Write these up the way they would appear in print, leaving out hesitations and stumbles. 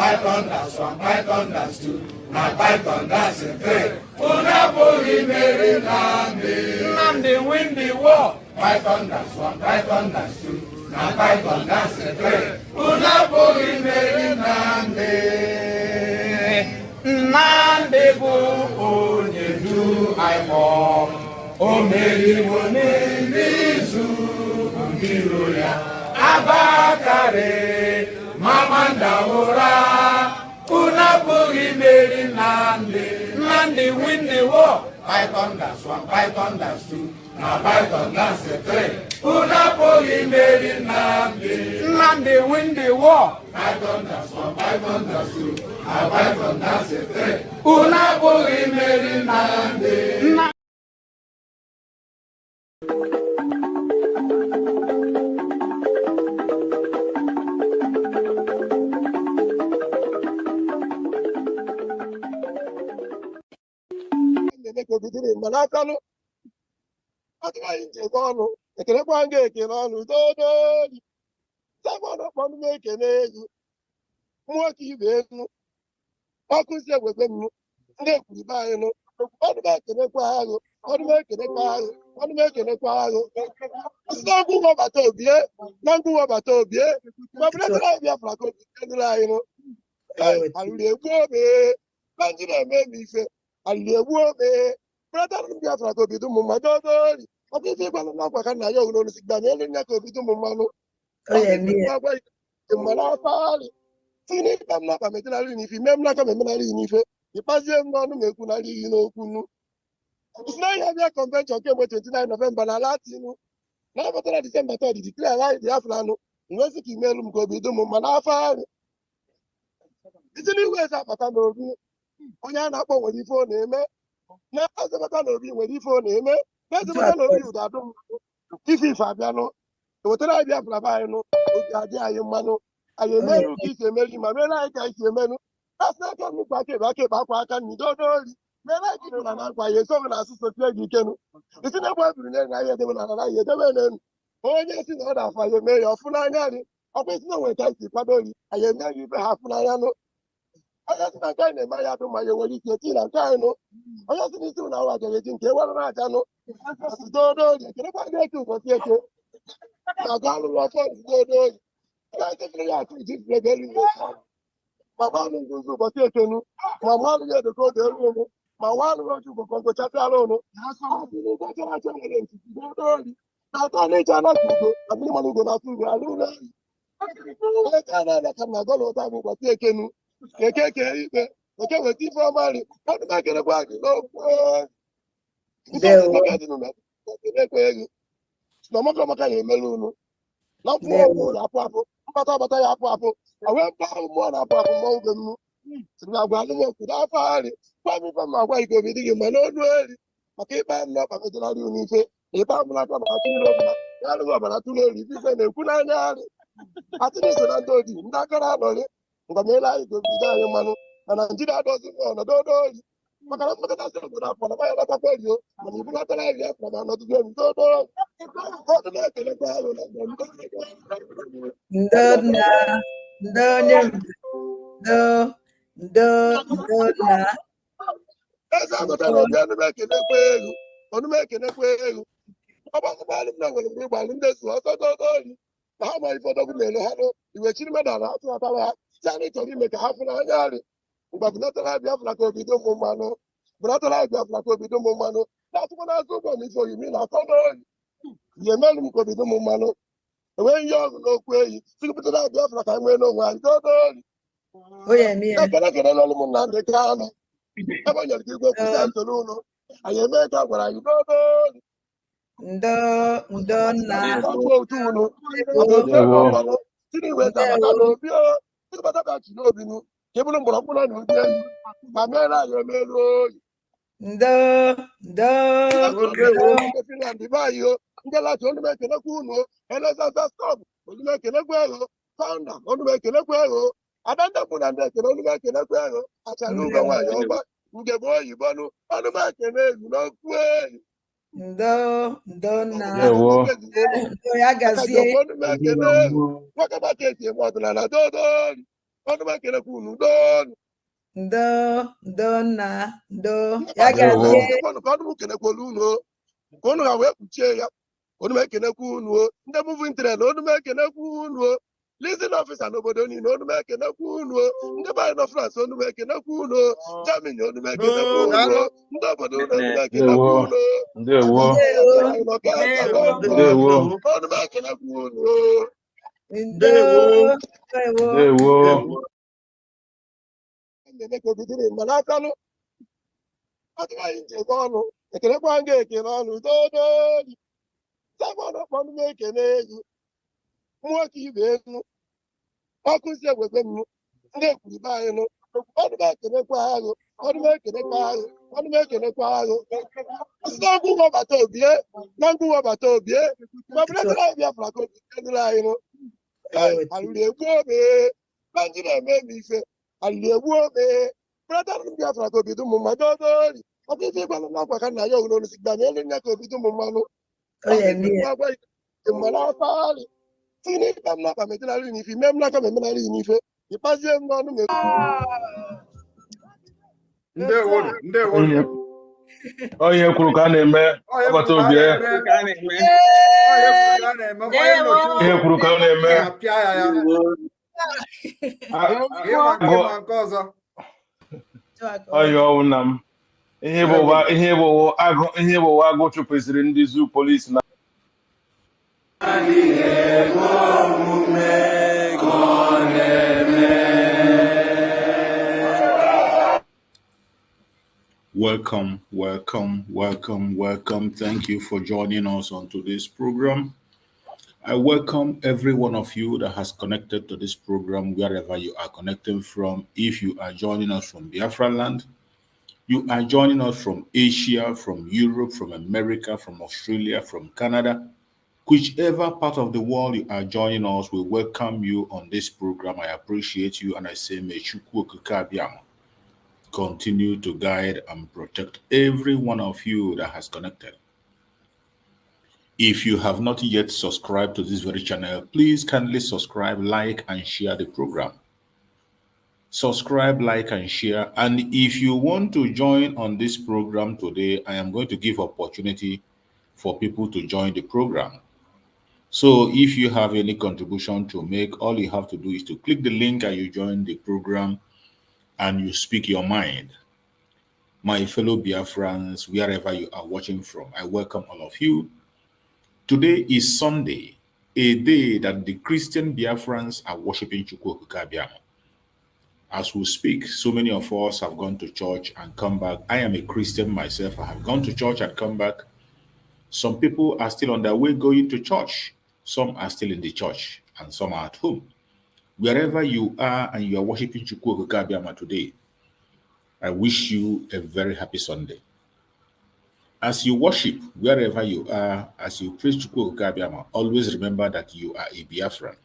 Python that's 1, Python that's 2, now Python that's 3. Unaburi Mary Namdi win the war. Python that's 1, Python that's 2, now Python that's 3. Unaburi Mary Namdi bu onyedu aimo. O Mary Wonenizu Biroya Abakare Mamanda Ora Unaburi Mary Namdi win the war. Python that's 1, Python that's 2, now Python that's 3. Unaburi Mary Namdi win the war. Python that's 1, Python that's 2, now Python that's 3. Unaburi Mary Namdi. Manakano, Otwainjebano, the Kelepange, Kilano, Dodo, someone upon making a Mwaki Venu, Akusia with them, Nebano, what about the Nepal, what making a car, what making a car. Nangu Wabatobia, Nangu Wabatobia, but Biafra, and the woman, Angela made me say, and the woman. Brother Biafra go be do mama dodo. Obi fi ba na kwa kana yo no si gba ni na ko bi do mama no. Mala fali. Fini ba na ba me tla ri ni fi mem na ka me na ri ni fe. Di passe no no me ku na ri no kunu. It's not your convention came 29 November na Latino. Na ba tla December 3rd declare right Biafra no. Ngo si ki melu go bi do mama na fali. It's anyway that pata no bi. Onya na akpọ nwere ife ọ na-eme. Na azabata no bi nwere ife ọ na-eme. Na azabata no bi udadum. Ife Fabiano. Wetara Biafra ba anyị no. Oge adị anyị mmanụ. Anyị emerụ ka isi emeri ma mere anyị ka isi emenu. Asị aka nnukwu aka akwa aka nni dodori. Mere anyị kiri na akwa ya esoghị na asụsụ tie gị ikenu. Isi na-egbu ebiri na anyị edebe na anyị edebe n'elu. Onye si na ọ na-afọ anyị eme ya ọfụ n'anya anyị. Ọkwa isi na nwere ka isi kwado ori. Anyị emeghị ibe ha afụ n'anya nụ. Onye si na nke anyị na-eme ya dụ ma ya nwere ike eti na nke anyị nụ. Onye si n'isi na awa jere ji nke ewere na aja nụ. Dodori ekelekwa ndị eke ụbọchị eke. Na-aga alụrụ ọfọ dodori. Ga-ekekere ya atụ iji flegeli iwe. Ma gba alụ nguzu ụbọchị eke nụ. Ma nwa alụ ya edoko oge elu ụmụ. Ma nwa alụ ọjụ bụ kọngochasị alụ ụnụ. Asị na ụgọ chara acha nwere ntiti dodori. Na-atọ n'ije anakụ ugo. Na mmiri mmanụ ugo na-atụ ugo alụ ụlọ anyị. Onye ka na-ada ka na gọlọ ụta bụ ụbọchị eke nụ. Keke ikpe. Oke weta ife ọma nri. Ọdụ m ekelekwa gị n'okwu. Ndị ọzọ dị n'ụlọ. Ekwe ego. Na ọmaka ya emelu unu. Na mkpụrụ ya apụ apụ. Mkpata ya apụ apụ. Wee mkpa ahụ mmụọ na-apụ apụ mmụọ oge nnu. Siri na agwa alụm okwu n'afọ arị. Gwa m ife ma agwa ike obi dị gị mma n'onu eri. Maka ịkpa m na ọkpa metụlarị unu ife. Ịkpa m na akpa maka tụrụ obi na ya alụghị ọbara tụrụ eri. Ife na-ekwu n'anya arị. Atụrụ iso na ndị odi. Ndị akara anọrị. Ngwa meela anyị gobido anyị mmanụ. Na Naịjirịa dozi ọnọdụ oyi. Maka na mkpakọta sị obodo afọ na ya natakwa eri o. Mana ibu natara eri afọ na ọnọdụ eri dodo oyi. Ọdụ na-ekelekwa alụ na eze agụta na obi ọnụmekelekwa elu. Ọnụmekelekwa elu. Ọgbakọbalụ m na nwere mgbe ịgbalụ ndị so ọsọ dodo oyi. Na ha ma ife ọdọgwu na-elu ha nụ. Iwe chiri medala atụ atara ha. Anyị chọrọ ime ka ha fụrụ anya arị. Mgbe bunatara Biafra ka obido ụmụ mmanụ. Bunatara Biafra ka obido ụmụ mmanụ. Na-atụkwa n'azụ ụgbọ m ife oyimi na akọ n'oyi. Ihe melu m ka obido ụmụ mmanụ. Enweghị ihe ọgụ n'okwu eyi. Sikpụtara Biafra ka anyị nwee n'onwe anyị dodo oyi. Ekele n'ọlụ m na ndị ka anụ. Ebe o nyere gị igwe kwụsị anyị tolu ụlọ. Anyị eme ka a gwara anyị dodo oyi. Ọkụ otu ụlọ. Tiri weta maka n'obi o. Bata bachi n'obi nụ. Ka ebulu mgbọrọgwụ na n'obi eyi. Ma meere anyị emelu oyi. Finland be anyị o. Ndị lati olume ekelekwa unu o. Elezasa stọp olume ekelekwa ego. Faụnda olume ekelekwa ego. Adanda bụ na ndị ekele olume ekelekwa ego. Achara ugo nwaanyị ọgba. Ngebe oyibo nụ. Olume ekele egu n'okwu eyi. Olume ekele egu. Nwakaba ka esi eme ọdịnala dodo. ọnụ m ekenekwa unu donu ndo nna ndo ndị ya pati gazie ekekwanụ ka ọnụ m kenekwala unu o ka unu ha wee kpuchie ya ọnụ m ekenekwa unu o ndị moving train ọnụ m ekenekwa unu o leasing officer n'obodo niile ọnụ m ekenekwa unu o ndị banyị nọ France ọnụ m ekenekwa unu o Germany ọnụ m ekenekwa unu o ndị obodo unu ọnụ m ekenekwa unu o Ndewo. ọnụ m ekenekwa unu o ndo Ndewo. na-eme ka obodo dị mma n'akalụ atụghị njekọ ọnụ ekenekwa nga ekene ọnụ dodori Simon ọkpọnụ m ekene egwu mmụọ ka ibe enu ọkụ si egwebe m ndị ekwuribe anyị nụ ọnụ m ekenekwa agụ ọnụ m ekenekwa agụ ọnụ m ekenekwa agụ si na ngwụ wọbata obie na ngwụ wọbata obie ma bụletara anyị Biafra ka obi eduru anyị nụ alụrụ egbu ome na ndị na-eme m ife alụrụ egbu ome bụletara m Biafra ka obi dị ụmụ mmadụ dodori ọtụtụ ịgbalụ n'akwa ka nna ya owu n'olu si gba elu nya ka obi dị ụmụ mmanụ mmanụ afárị tinye ịkpa m n'akpa metenarị n'ife ime m n'aka memenarị n'ife ịkpazie m n'ọnụ m Onye kwuru ka a na-eme agbata obi ya. Ihe kwuru ka a na-eme. Onye ọwụ nna m. Ihe bụ agụ chụpụsịrị ndị zoo polisi na Welcome, welcome, welcome, welcome. Thank you for joining us on today's program. I welcome every one of you that has connected to this program, wherever you are connecting from. If you are joining us from Biafra land, you are joining us from Asia, from Europe, from America, from Australia, from Canada, whichever part of the world you are joining us, we welcome you on this program. I appreciate you, and I say, may Chukwu Okike continue to guide and protect every one of you that has connected. If you have not yet subscribed to this very channel, please kindly subscribe, like, and share the program. Subscribe, like, and share. And if you want to join on this program today, I am going to give opportunity for people to join the program. So if you have any contribution to make, all you have to do is to click the link and you join the program and you speak your mind. My fellow Biafrans, wherever you are watching from, I welcome all of you. Today is Sunday, a day that the Christian Biafrans are worshiping Chukwu Okike. As we speak, so many of us have gone to church and come back. I am a Christian myself. I have gone to church and come back. Some people are still on their way going to church. Some are still in the church and some are at home. Wherever you are and you are worshiping Chukwu Okike today, I wish you a very happy Sunday. As you worship, wherever you are, as you praise Chukwu Okike, always remember that you are a Biafran.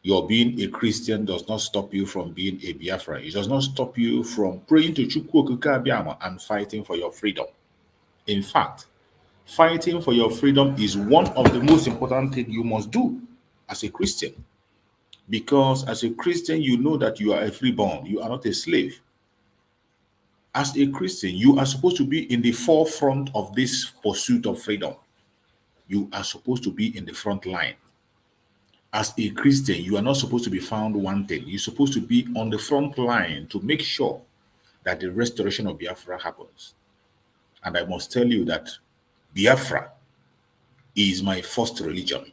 Your being a Christian does not stop you from being a Biafran. It does not stop you from praying to Chukwu Okike and fighting for your freedom. In fact, fighting for your freedom is one of the most important things you must do as a Christian. Because as a Christian, you know that you are a freeborn. You are not a slave. As a Christian, you are supposed to be in the forefront of this pursuit of freedom. You are supposed to be in the front line. As a Christian, you are not supposed to be found wanting. You're supposed to be on the front line to make sure that the restoration of Biafra happens. And I must tell you that Biafra is my first religion.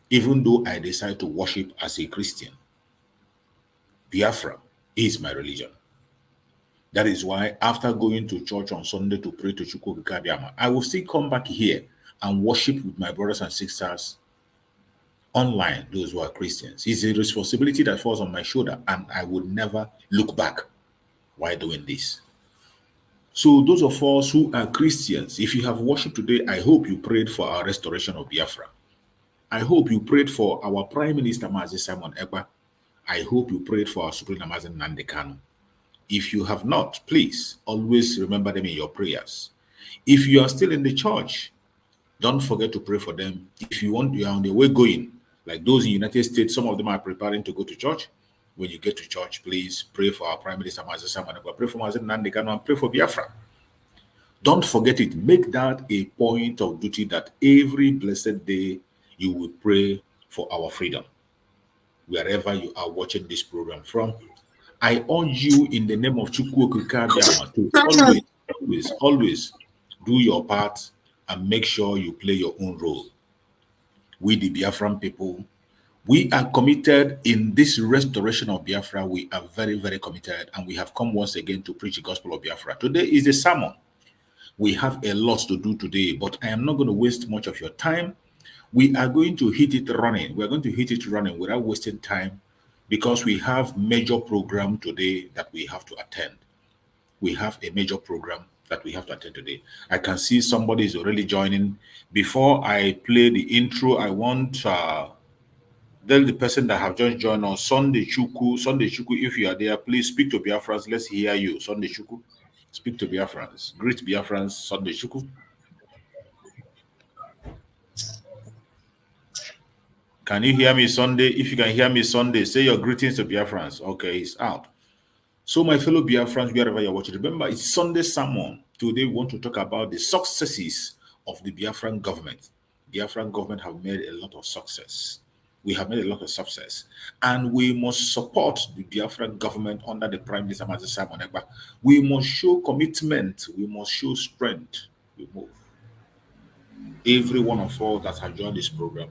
Even though I decide to worship as a Christian, Biafra is my religion. That is why after going to church on Sunday to pray to Chukwu Okike, I will still come back here and worship with my brothers and sisters online, those who are Christians. It's a responsibility that falls on my shoulder, and I would never look back while doing this. So those of us who are Christians, if you have worshiped today, I hope you prayed for our restoration of Biafra. I hope you prayed for our Prime Minister, Mazi Simon Ekpa. I hope you prayed for our Supreme Amazon Nnamdi Kanu. If you have not, please always remember them in your prayers. If you are still in the church, don't forget to pray for them. If you are on the way going, like those in the United States, some of them are preparing to go to church. when you get to church, please pray for our Prime Minister, pray for Mazen Nandekano, and pray for Biafra. Don't forget it. Make that a point of duty that every blessed day you will pray for our freedom. Wherever you are watching this program from, I urge you in the name of Chukwu Okike to always do your part and make sure you play your own role. We, the Biafran people, we are committed in this restoration of Biafra. We are very, very committed, and we have come once again to preach the gospel of Biafra. Today is a sermon. We have a lot to do today, but I am not going to waste much of your time. We are going to hit it running. We're going to hit it running without wasting time, because we have major program today that we have to attend. We have a major program that we have to attend today. I can see somebody is already joining. Before I play the intro, I want tell the person that have just joined on Sunday Chuku. Sunday Chuku, if you are there, please speak to Biafrans. Let's hear you. Sunday Chuku, speak to Biafrans. Greet Biafrans, Sunday Chuku. Can you hear me, Sunday? If you can hear me, Sunday, say your greetings to Biafrans. Okay, he's out. So, my fellow Biafrans, wherever you're watching, remember, it's Sunday sermon. Today, we want to talk about the successes of the Biafran government. Biafran government have made a lot of success. We have made a lot of success. And we must support the Biafran government under the Prime Minister, Simon Ekpa. We must show commitment. We must show strength. We move. Every one of us that has joined this program.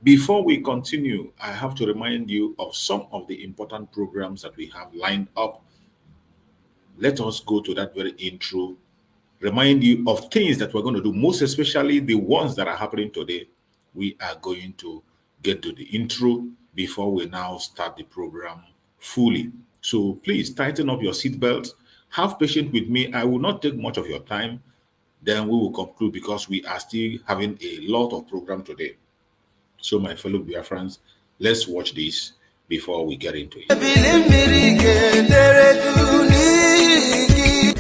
Before we continue, I have to remind you of some of the important programs that we have lined up. Let us go to that very intro, remind you of things that we're going to do, most especially the ones that are happening today. We are going to get to the intro before we now start the program fully. So please tighten up your seatbelt. Have patience with me. I will not take much of your time. Then we will conclude, because we are still having a lot of program today. So my fellow Biafrans, let's watch this before we get into it.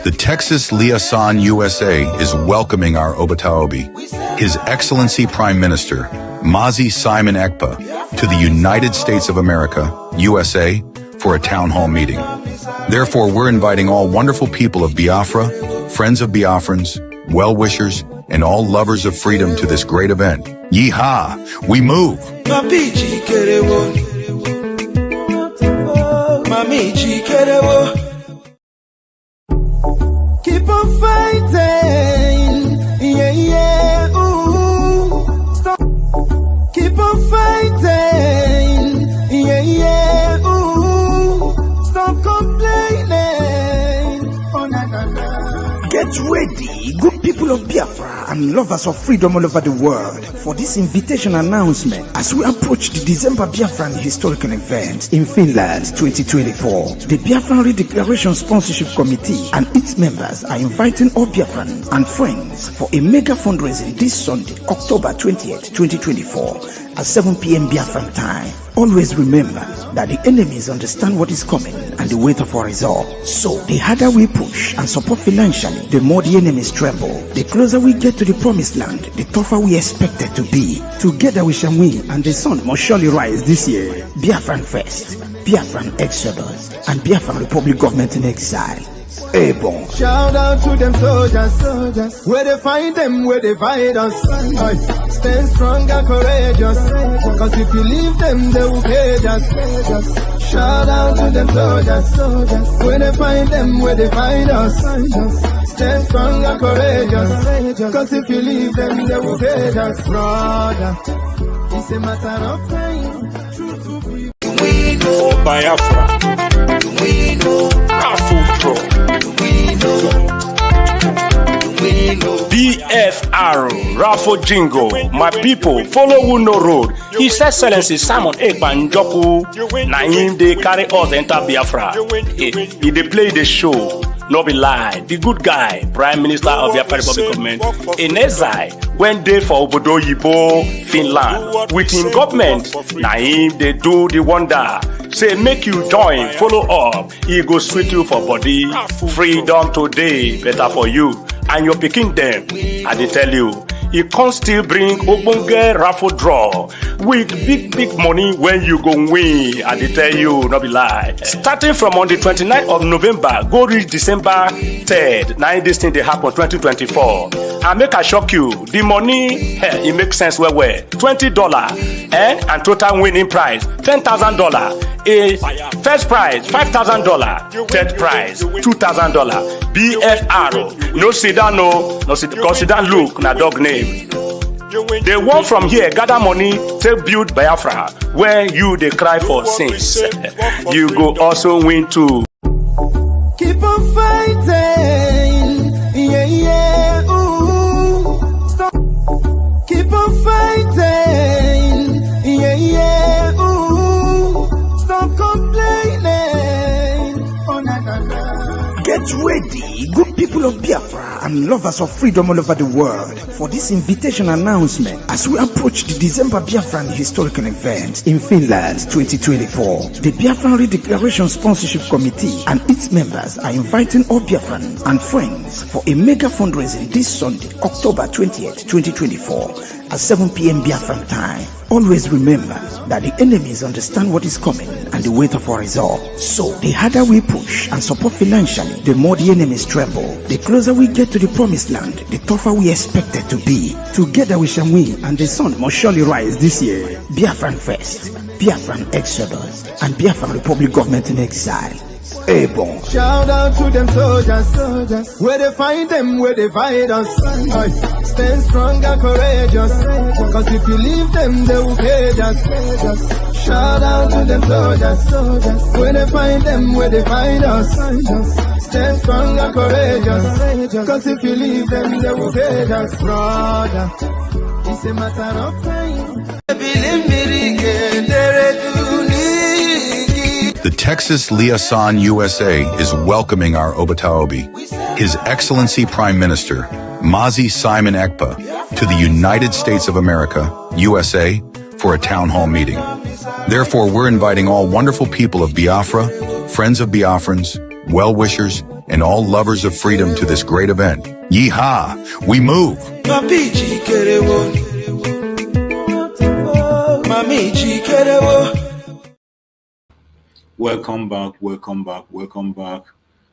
The Texas Liaison USA is welcoming our Obataobi, His Excellency Prime Minister, Mazi Simon Ekpa, to the United States of America, USA, for a town hall meeting. Therefore, we're inviting all wonderful people of Biafra, friends of Biafrans, well-wishers, and all lovers of freedom to this great event. Yeehaw! We move! Keep on fighting, yeah, yeah, ooh. Stop. Keep on fighting, yeah, yeah, ooh. Stop complaining, oh, na, na, na. Get ready, good people of Biafra and lovers of freedom all over the world, for this invitation announcement as we approach the December Biafran historical event in Finland 2024. The Biafran Redeclaration Sponsorship Committee and its members are inviting all Biafrans and friends for a mega fundraising this Sunday, October 20th, 2024 at 7 p.m. Biafran time. Always remember that the enemies understand what is coming and the wait for result. So the harder we push and support financially, the more the enemies tremble. The closer we get to the promised land, the tougher we expect it to be. Together we shall win, and the sun must surely rise this year. Biafran first, Biafran Exodus, and Biafran Republic Government in Exile. Bon. Shout out to them soldiers, where they find them, where they find us. Stand strong and courageous, cause if you leave them, they will cage us. Shout out to them soldiers, where they find them, where they find us. Stand strong and courageous, cause if you leave them, they will cage us. Brother, it's a matter of time. True to be. We know Biafra. We know Afro. BFR, Raffle Jingo, my people, follow who no road. His Excellency Simon Ekpa Njoku, na him they carry us enter Biafra. He they play the show, no be lie. The good guy, Prime Minister of Biafra Republic Government, in exile, went there for Obodo Yibo, Finland. With him government, na him they do the wonder. Say make you join, follow up. He go sweet you for body. Freedom today, better for you and your picking them. And they tell you, he can still bring ogbonge raffle draw with big money when you go win. I dey tell you, no be lie. Starting from on the 29th of November, go reach December 3rd. Now this thing dey happen 2024. And make I shock you, the money, it makes sense well. $20 and total winning prize $10,000. A first prize $5,000, third prize $2,000. BFR, no sit down, no sit down. Look, na dog name. They walk from here, gather money, take build Biafra, where you they cry for sins. You go also win too. Keep on fighting, yeah, ooh. Stop. Keep on fighting, yeah, ooh. Stop complaining, oh na na na. Get ready, good people of Biafra and lovers of freedom all over the world, for this invitation announcement as we approach the December Biafran historical event in Finland 2024. The Biafran Redeclaration Sponsorship Committee and its members are inviting all Biafrans and friends for a mega fundraising this Sunday, October 20th, 2024 at 7 p.m. Biafran time. Always remember that the enemies understand what is coming and the weight of our resolve. So, the harder we push and support financially, the more the enemies tremble. The closer we get to the promised land, the tougher we expect it to be. Together we shall win, and the sun must surely rise this year. Biafran First, Biafran Exodus, and Biafran Republic Government in Exile. Bon. Shout out to them soldiers, where they find them, where they find us. Stand strong and courageous, cause if you leave them, they will pay us. Shout out to them soldiers, where they find them, where they find us. Stand strong and courageous, cause if you leave them, they will pay us. Brother, it's a matter of time. The Texas Liaison USA is welcoming our Obataobi, His Excellency Prime Minister, Mazi Simon Ekpa, to the United States of America, USA, for a town hall meeting. Therefore, we're inviting all wonderful people of Biafra, friends of Biafrans, well-wishers, and all lovers of freedom to this great event. Yeehaw! We move! Welcome back.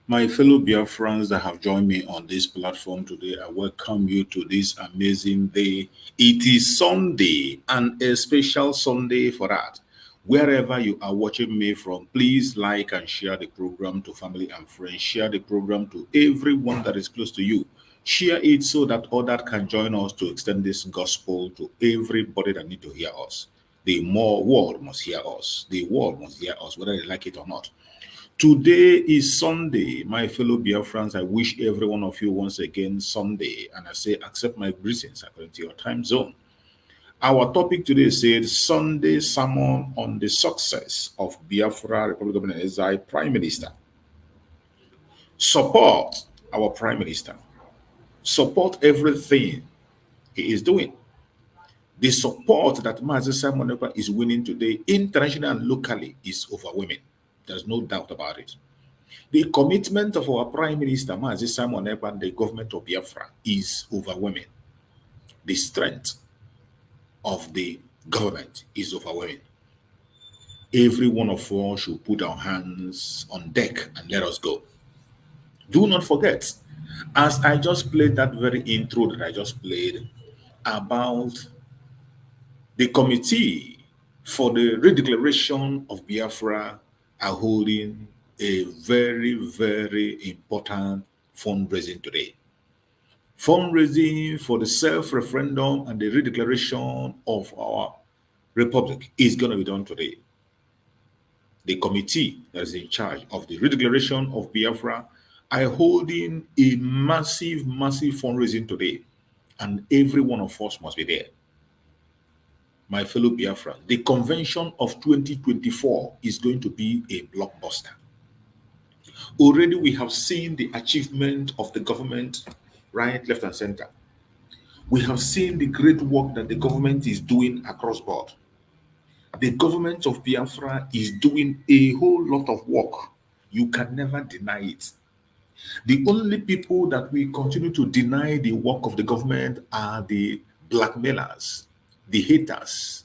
My fellow Biafrans that have joined me on this platform today, I welcome you to this amazing day. It is Sunday, and a special Sunday for that. Wherever you are watching me from, please like and share the program to family and friends. Share the program to everyone that is close to you. Share it so that others can join us to extend this gospel to everybody that need to hear us. The world must hear us. The world must hear us, whether they like it or not. Today is Sunday. My fellow Biafrans, I wish every one of you once again Sunday. And I say, accept my greetings according to your time zone. Our topic today says Sunday sermon on the success of Biafra Republic of Exile Prime Minister. Support our Prime Minister. Support everything he is doing. The support that Mazi Simon Ekpa is winning today, internationally and locally, is overwhelming. There's no doubt about it. The commitment of our Prime Minister, Mazi Simon Ekpa, and the government of Biafra is overwhelming. The strength of the government is overwhelming. Every one of us should put our hands on deck and let us go. Do not forget, as I just played that very intro that I just played about the committee for the Redeclaration of Biafra are holding a very, very important fundraising today. Fundraising for the self-referendum and the redeclaration of our republic is going to be done today. The committee that is in charge of the redeclaration of Biafra are holding a massive fundraising today, and every one of us must be there. My fellow Biafra, the convention of 2024 is going to be a blockbuster. Already we have seen the achievement of the government, right, left, and center. We have seen the great work that the government is doing across board. The government of Biafra is doing a whole lot of work. You can never deny it. The only people that we continue to deny the work of the government are the blackmailers, the haters,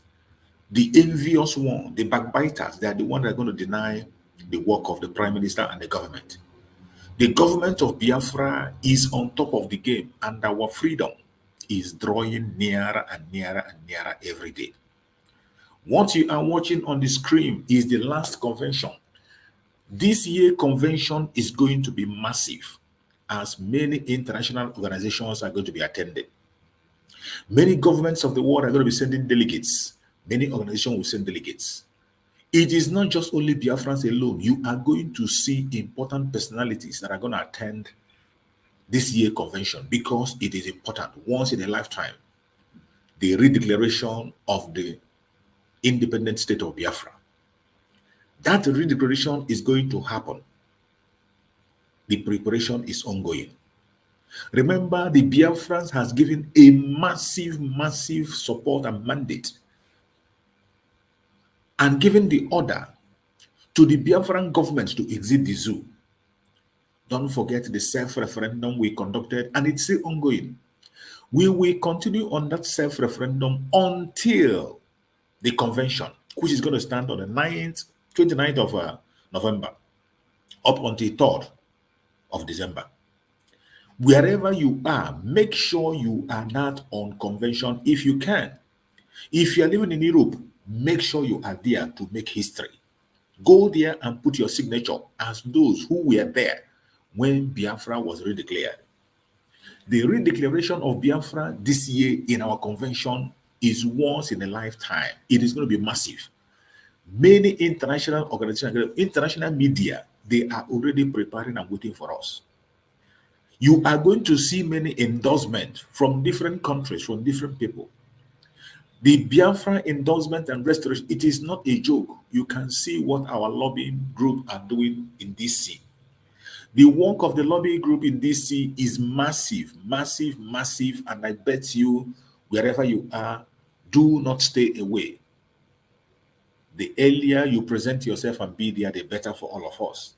the envious one, the backbiters. They are the ones that are going to deny the work of the Prime Minister and the government. The government of Biafra is on top of the game, and our freedom is drawing nearer and nearer and nearer every day. What you are watching on the screen is the last convention. This year convention is going to be massive, as many international organizations are going to be attending. Many governments of the world are going to be sending delegates. Many organizations will send delegates. It is not just only Biafrans alone. You are going to see important personalities that are going to attend this year convention because it is important. Once in a lifetime, the redeclaration of the independent state of Biafra. That redeclaration is going to happen. The preparation is ongoing. Remember, the Biafrans has given a massive support and mandate and given the order to the Biafran government to exit the zoo. Don't forget the self-referendum we conducted, and it's still ongoing. We will continue on that self-referendum until the convention, which is going to stand on the 29th of November, up until 3rd of December. Wherever you are, make sure you are not on convention if you can. If you are living in Europe, make sure you are there to make history. Go there and put your signature as those who were there when Biafra was redeclared. The redeclaration of Biafra this year in our convention is once in a lifetime. It is going to be massive. Many international organizations, international media, they are already preparing and waiting for us. You are going to see many endorsements from different countries, from different people. The Biafra endorsement and restoration, it is not a joke. You can see what our lobbying group are doing in DC. The work of the lobbying group in DC is massive, and I bet you, wherever you are, do not stay away. The earlier you present yourself and be there, the better for all of us.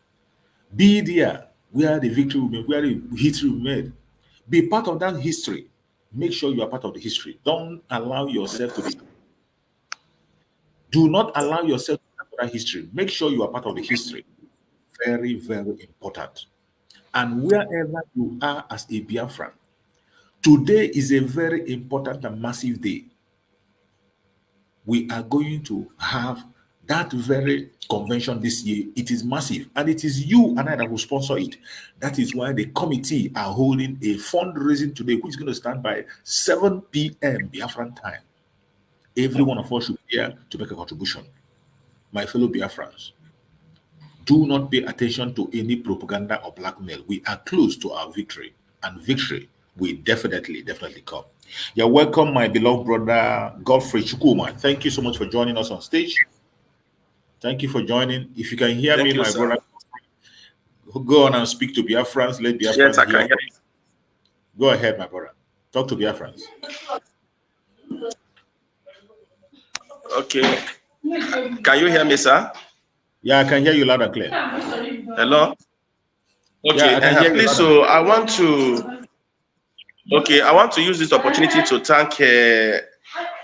Be there where the victory will be, where the history will be made. Be part of that history. Make sure you are part of the history. Don't allow yourself to be. Do not allow yourself to be part of that history. Make sure you are part of the history. Very important. And wherever you are as a Biafran, today is a very important and massive day. We are going to have that very convention this year. It is massive, and it is you and I that will sponsor it. That is why the committee are holding a fundraising today, which is going to start by 7 p.m. Biafran time. Every one of us should be here to make a contribution. My fellow Biafrans, do not pay attention to any propaganda or blackmail. We are close to our victory, and victory will definitely come. You're welcome, my beloved brother Godfrey Chukuma. Thank you so much for joining us on stage. Thank you for joining. If you can hear me, my brother, go on and speak to Biafrans. Let Biafrans yes, I can hear you. Go ahead, my brother. Talk to Biafrans. Okay. Can you hear me, sir? Yeah, I can hear you loud and clear. Hello? Okay, yeah, please, so I want to use this opportunity to thank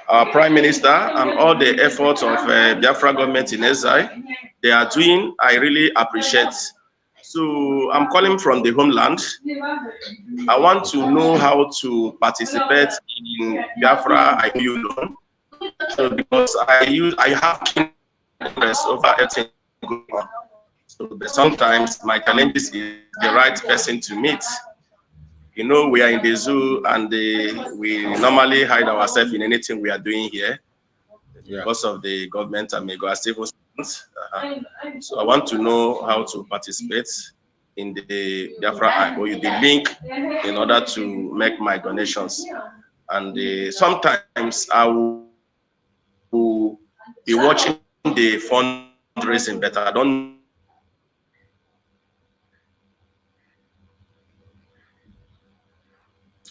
our Prime Minister and all the efforts of Biafra government in exile. They are doing, I really appreciate. So I'm calling from the homeland. I want to know how to participate in Biafra. I know you know. So because I have interest over everything going on. So but sometimes my challenges is the right person to meet. You know, we are in the zoo and we normally hide ourselves in anything we are doing here because of the government and maybe our civil servants. So I want to know how to participate in the Biafra IOU, the link in order to make my donations. And sometimes I will be watching the fundraising, but I don't.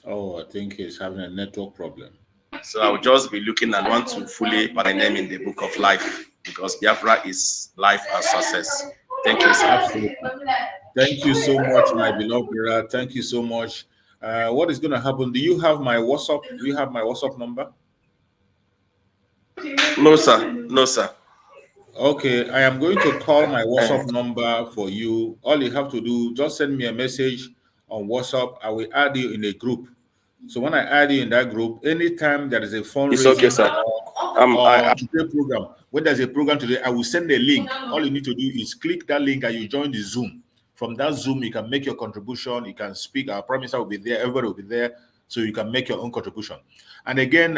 Oh, I think he's having a network problem. So I'll just be looking and want to fully put my name in the book of life because Biafra is life and success. Thank you, sir. Absolutely. Thank you so much, my beloved brother. Thank you so much. What is going to happen? Do you have my WhatsApp? Do you have my WhatsApp number? No, sir. No, sir. Okay, I am going to call my WhatsApp number for you. All you have to do, just send me a message on WhatsApp. I will add you in a group. So when I add you in that group, anytime there is a fundraising It's okay, sir. or today program, when there's a program today, I will send a link. All you need to do is click that link and you join the Zoom. From that Zoom, you can make your contribution. You can speak. Our Prime Minister will be there. Everybody will be there. So you can make your own contribution. And again,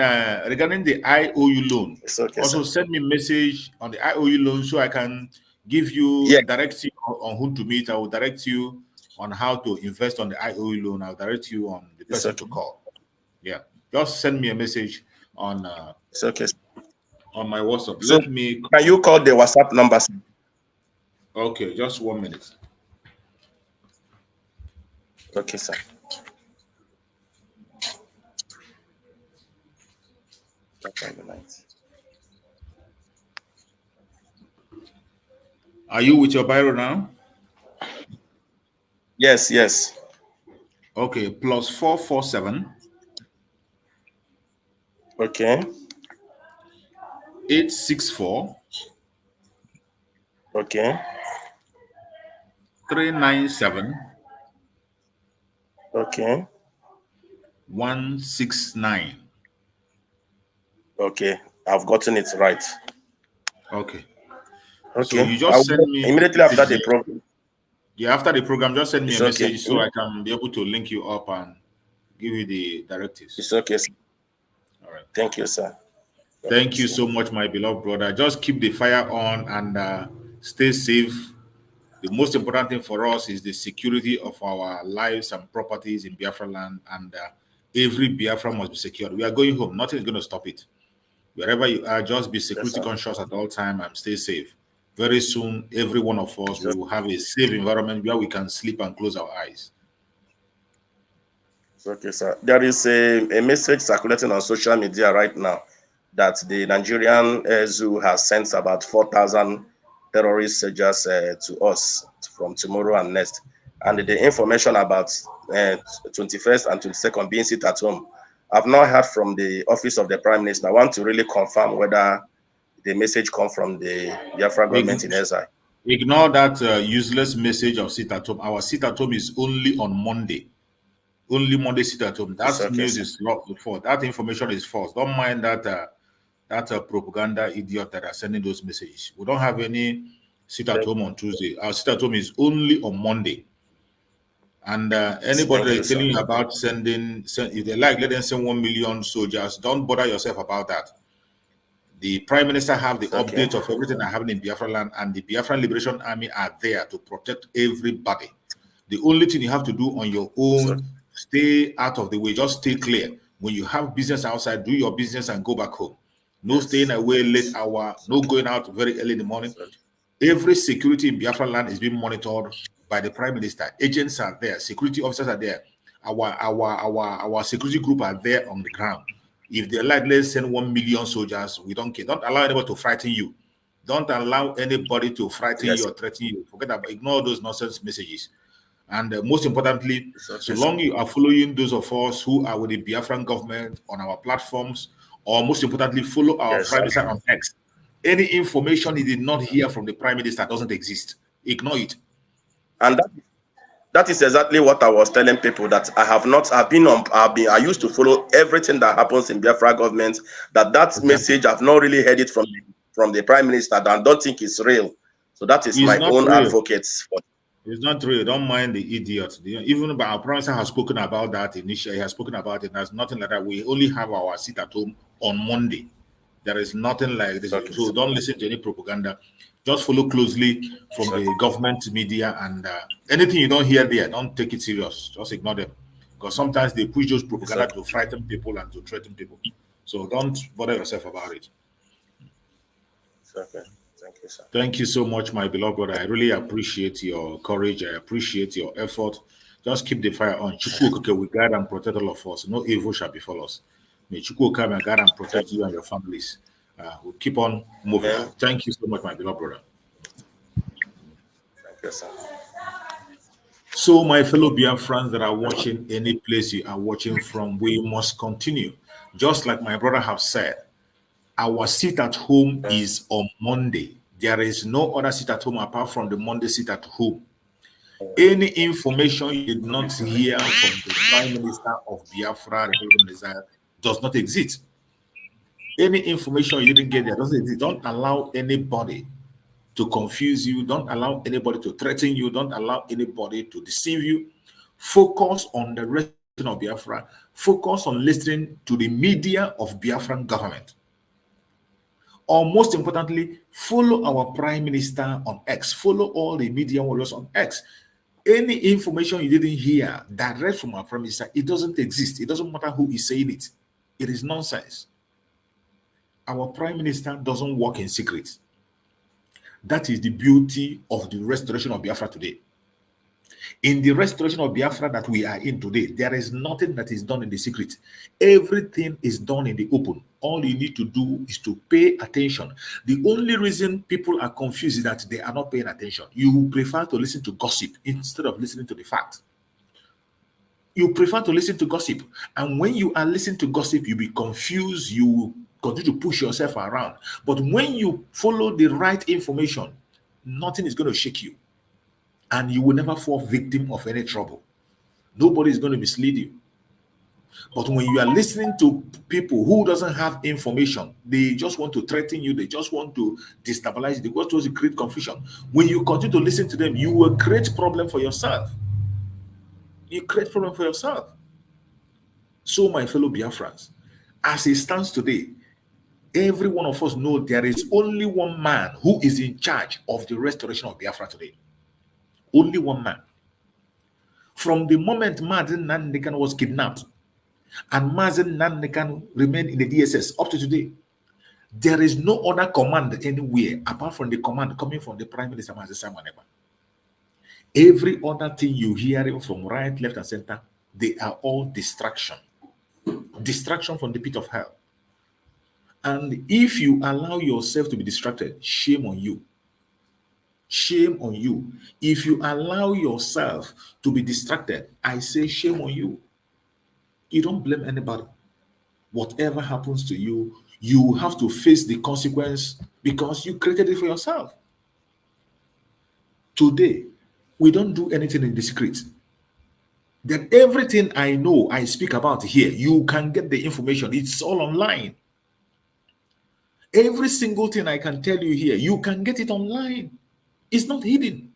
regarding the IOU loan, okay, also send me a message on the IOU loan so I can give you, direct you on whom to meet. I will direct you on how to invest on the IOU loan. I'll direct you on the person to call. Yeah, just send me a message on on my WhatsApp. So Let me. Can you call the WhatsApp number? Okay, just 1 minute. Okay, sir. Are you with your Biro now? Yes, yes. Okay, plus 447. Okay. 864. Okay. 397. Okay. 169. Okay, I've gotten it right. Okay. Okay. So you just send me immediately after the program. Yeah, after the program, just send me It's a okay. message so I can be able to link you up and give you the directives. It's okay, sir. All right. Thank you, sir. Thank you so much, my beloved brother. Just keep the fire on and stay safe. The most important thing for us is the security of our lives and properties in Biafra land, and every Biafra must be secured. We are going home. Nothing is going to stop it. Wherever you are, just be security conscious at all time and stay safe. Very soon, every one of us will have a safe environment where we can sleep and close our eyes. Okay, sir. There is a message circulating on social media right now that the Nigerian zoo has sent about 4,000 terrorist soldiers to us from tomorrow and next. And the information about 21st and 22nd being sit at home, I've not heard from the office of the Prime Minister. I want to really confirm whether the message come from the Biafra government in exile. Ignore that useless message of sit at home. Our sit at home is only on Monday. Only Monday sit at home. That news is false. That information is false. Don't mind that propaganda idiot that are sending those messages. We don't have any sit at home on Tuesday. Our sit at home is only on Monday. And anybody that is telling you about if they like, let them send 1 million soldiers. Don't bother yourself about that. The Prime Minister have the update of everything that happened in Biafra land, and the Biafran Liberation Army are there to protect everybody. The only thing you have to do on your own, stay out of the way, just stay clear. When you have business outside, do your business and go back home. No staying away late hour, no going out very early in the morning. Every security in Biafra land is being monitored by the Prime Minister. Agents are there, security officers are there. Our security group are there on the ground. If they like, let's send 1 million soldiers, we don't care. Don't allow anybody to frighten you. Don't allow anybody to frighten you or threaten you. Forget about, ignore those nonsense messages. And most importantly, so long you are following those of us who are with the Biafran government on our platforms, or most importantly, follow our Prime Minister on X. Any information you did not hear from the Prime Minister doesn't exist. Ignore it. And that is exactly what I was telling people, that I used to follow everything that happens in Biafra government. That message, I've not really heard it from the Prime Minister. I don't think it's real. So that is my own advocates. It's not real. Don't mind the idiot. Even our Prime Minister has spoken about that initially. He has spoken about it. There's nothing like that. We only have our sit at home on Monday. There is nothing like this. So don't listen to any propaganda. Just follow closely from the government media, and anything you don't hear there, don't take it serious. Just ignore them. Because sometimes they push those propaganda to frighten people and to threaten people. So don't bother yourself about it. Okay. Thank you, sir. Thank you so much, my beloved brother. I really appreciate your courage. I appreciate your effort. Just keep the fire on. Chukwu will guide and protect all of us. No evil shall befall us. May Chukwu come and guide and protect you and your families. We'll keep on moving. Thank you so much, my beloved brother. Thank you, sir. So, my fellow Biafrans that are watching, any place you are watching from, we must continue. Just like my brother have said, our seat at home is on Monday. There is no other seat at home apart from the Monday seat at home. Any information you did not hear from the Prime Minister of Biafra, Republic of Nigeria, does not exist. Any information you didn't get there doesn't exist. Don't allow anybody to confuse you. Don't allow anybody to threaten you. Don't allow anybody to deceive you. Focus on the rest of Biafra. Focus on listening to the media of Biafran government. Or most importantly, follow our Prime Minister on X. Follow all the media warriors on X. Any information you didn't hear direct from our Prime Minister, it doesn't exist. It doesn't matter who is saying it. It is nonsense. Our Prime Minister doesn't work in secret. That is the beauty of the restoration of Biafra today. In the restoration of Biafra that we are in today, there is nothing that is done in the secret. Everything is done in the open. All you need to do is to pay attention. The only reason people are confused is that they are not paying attention. You prefer to listen to gossip instead of listening to the fact. You prefer to listen to gossip. And when you are listening to gossip, you be confused. You continue to push yourself around. But when you follow the right information, nothing is going to shake you. And you will never fall victim of any trouble. Nobody is going to mislead you. But when you are listening to people who doesn't have information, they just want to threaten you, they just want to destabilize you, they want to create confusion. When you continue to listen to them, you will create problem for yourself. You create problem for yourself. So, my fellow Biafrans, as it stands today, every one of us know there is only one man who is in charge of the restoration of Biafra today. Only one man. From the moment Mazen Nandekan was kidnapped and Mazen Nandekan remained in the DSS up to today, there is no other command anywhere apart from the command coming from the Prime Minister Mazen Simon Ekpa. Every other thing you hear from right, left, and center, they are all distraction. Distraction from the pit of hell. And if you allow yourself to be distracted, shame on you. Shame on you. If you allow yourself to be distracted, I say shame on you. You don't blame anybody. Whatever happens to you, you have to face the consequence because you created it for yourself. Today, we don't do anything in the secret. That everything I know, I speak about here, you can get the information. It's all online. Every single thing I can tell you here, you can get it online. It's not hidden.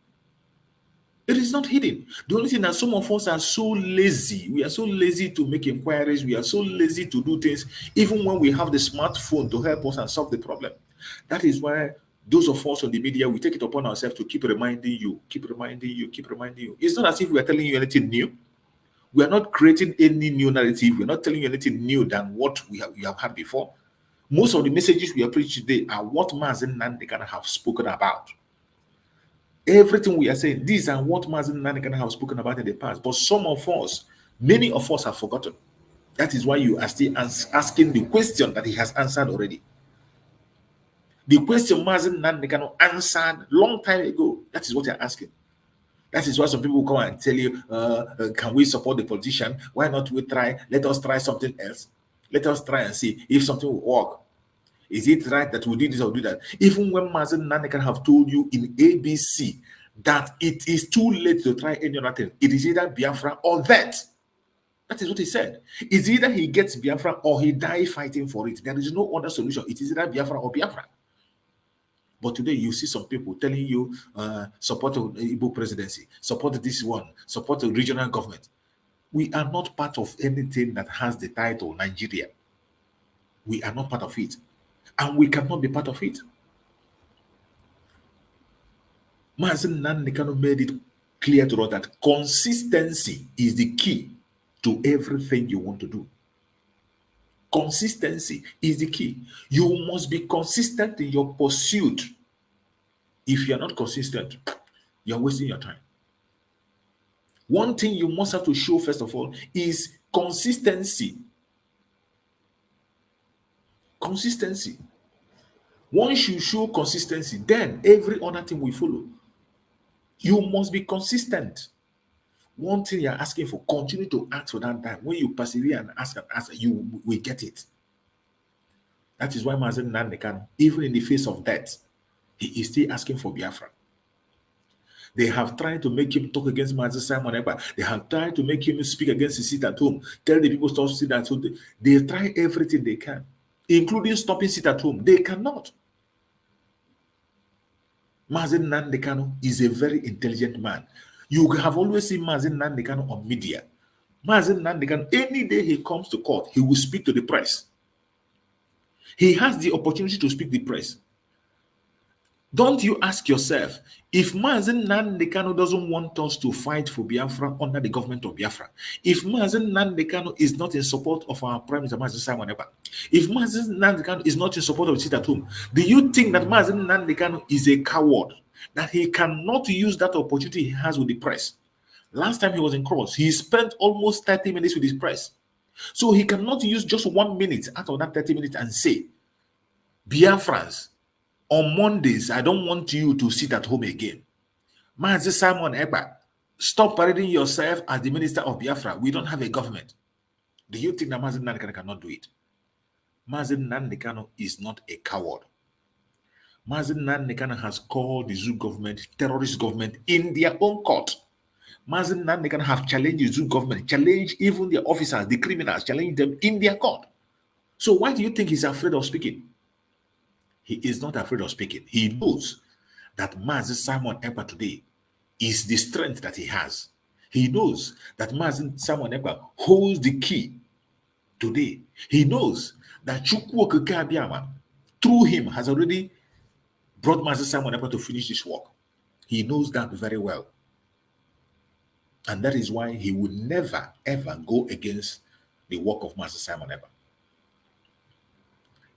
It is not hidden. The only thing that some of us are so lazy. We are so lazy to make inquiries. We are so lazy to do things, even when we have the smartphone to help us and solve the problem. That is why those of us on the media, we take it upon ourselves to keep reminding you, keep reminding you, keep reminding you. It's not as if we are telling you anything new. We are not creating any new narrative. We're not telling you anything new than what we have had before. Most of the messages we are preaching today are what Mazen Nandekan have spoken about. Everything we are saying, these are what Mazen Nandekan have spoken about in the past. But some of us, many of us have forgotten. That is why you are still asking the question that he has answered already. The question Mazen Nandekan answered long time ago. That is what you're asking. That is why some people come and tell you, can we support the politician? Why not we try? Let us try something else. Let us try and see if something will work. Is it right that we do this or do that? Even when Mazen Nandekan have told you in ABC that it is too late to try any other thing, it is either Biafra or that. That is what he said. It's either he gets Biafra or he dies fighting for it. There is no other solution. It is either Biafra or Biafra. But today you see some people telling you, support the Igbo presidency, support this one, support the regional government. We are not part of anything that has the title Nigeria. We are not part of it. And we cannot be part of it. Mazen Nandekan made it clear to us that consistency is the key to everything you want to do. Consistency is the key. You must be consistent in your pursuit. If you are not consistent, you are wasting your time. One thing you must have to show, first of all, is consistency. Consistency. Once you show consistency, then every other thing will follow. You must be consistent. One thing you're asking for, continue to ask for that time. When you persevere and ask, you will get it. That is why Mazen Nandekan, even in the face of death, he is still asking for Biafra. They have tried to make him talk against Mazen Simon Ekpa. They have tried to make him speak against the sit at home. Tell the people to sit at home. They try everything they can, including stopping sit at home. They cannot. Mazen Nandekano is a very intelligent man. You have always seen Mazen Nandekano on media. Mazen Nandekano, any day he comes to court, he will speak to the press. He has the opportunity to speak to the press. Don't you ask yourself, if Mazen Nandekano doesn't want us to fight for Biafra under the government of Biafra, if Mazen Nandekano is not in support of our Prime Minister Mazen Simon Ekpa, if Mazen Nandekano is not in support of sit at home, do you think that Mazen Nandekano is a coward, that he cannot use that opportunity he has with the press? Last time he was in Cross, he spent almost 30 minutes with his press. So he cannot use just 1 minute out of that 30 minutes and say, Biafrans, on Mondays, I don't want you to sit at home again. Mazen Simon Ekpa, stop parading yourself as the minister of Biafra. We don't have a government. Do you think that Mazen Nandekano cannot do it? Mazen Nandekano is not a coward. Mazen Nandekano has called the Zoo government terrorist government in their own court. Mazen Nandekano have challenged the Zoo government, challenged even the officers, the criminals, challenged them in their court. So why do you think he's afraid of speaking? He is not afraid of speaking. He knows that Mazen Simon Ekpa today is the strength that he has. He knows that Mazen Simon Ekpa holds the key today. He knows that Chukwu Okike Abiyama, through him, has already brought Mazen Simon Ekpa to finish this work. He knows that very well. And that is why he will never, ever go against the work of Mazen Simon Ekpa.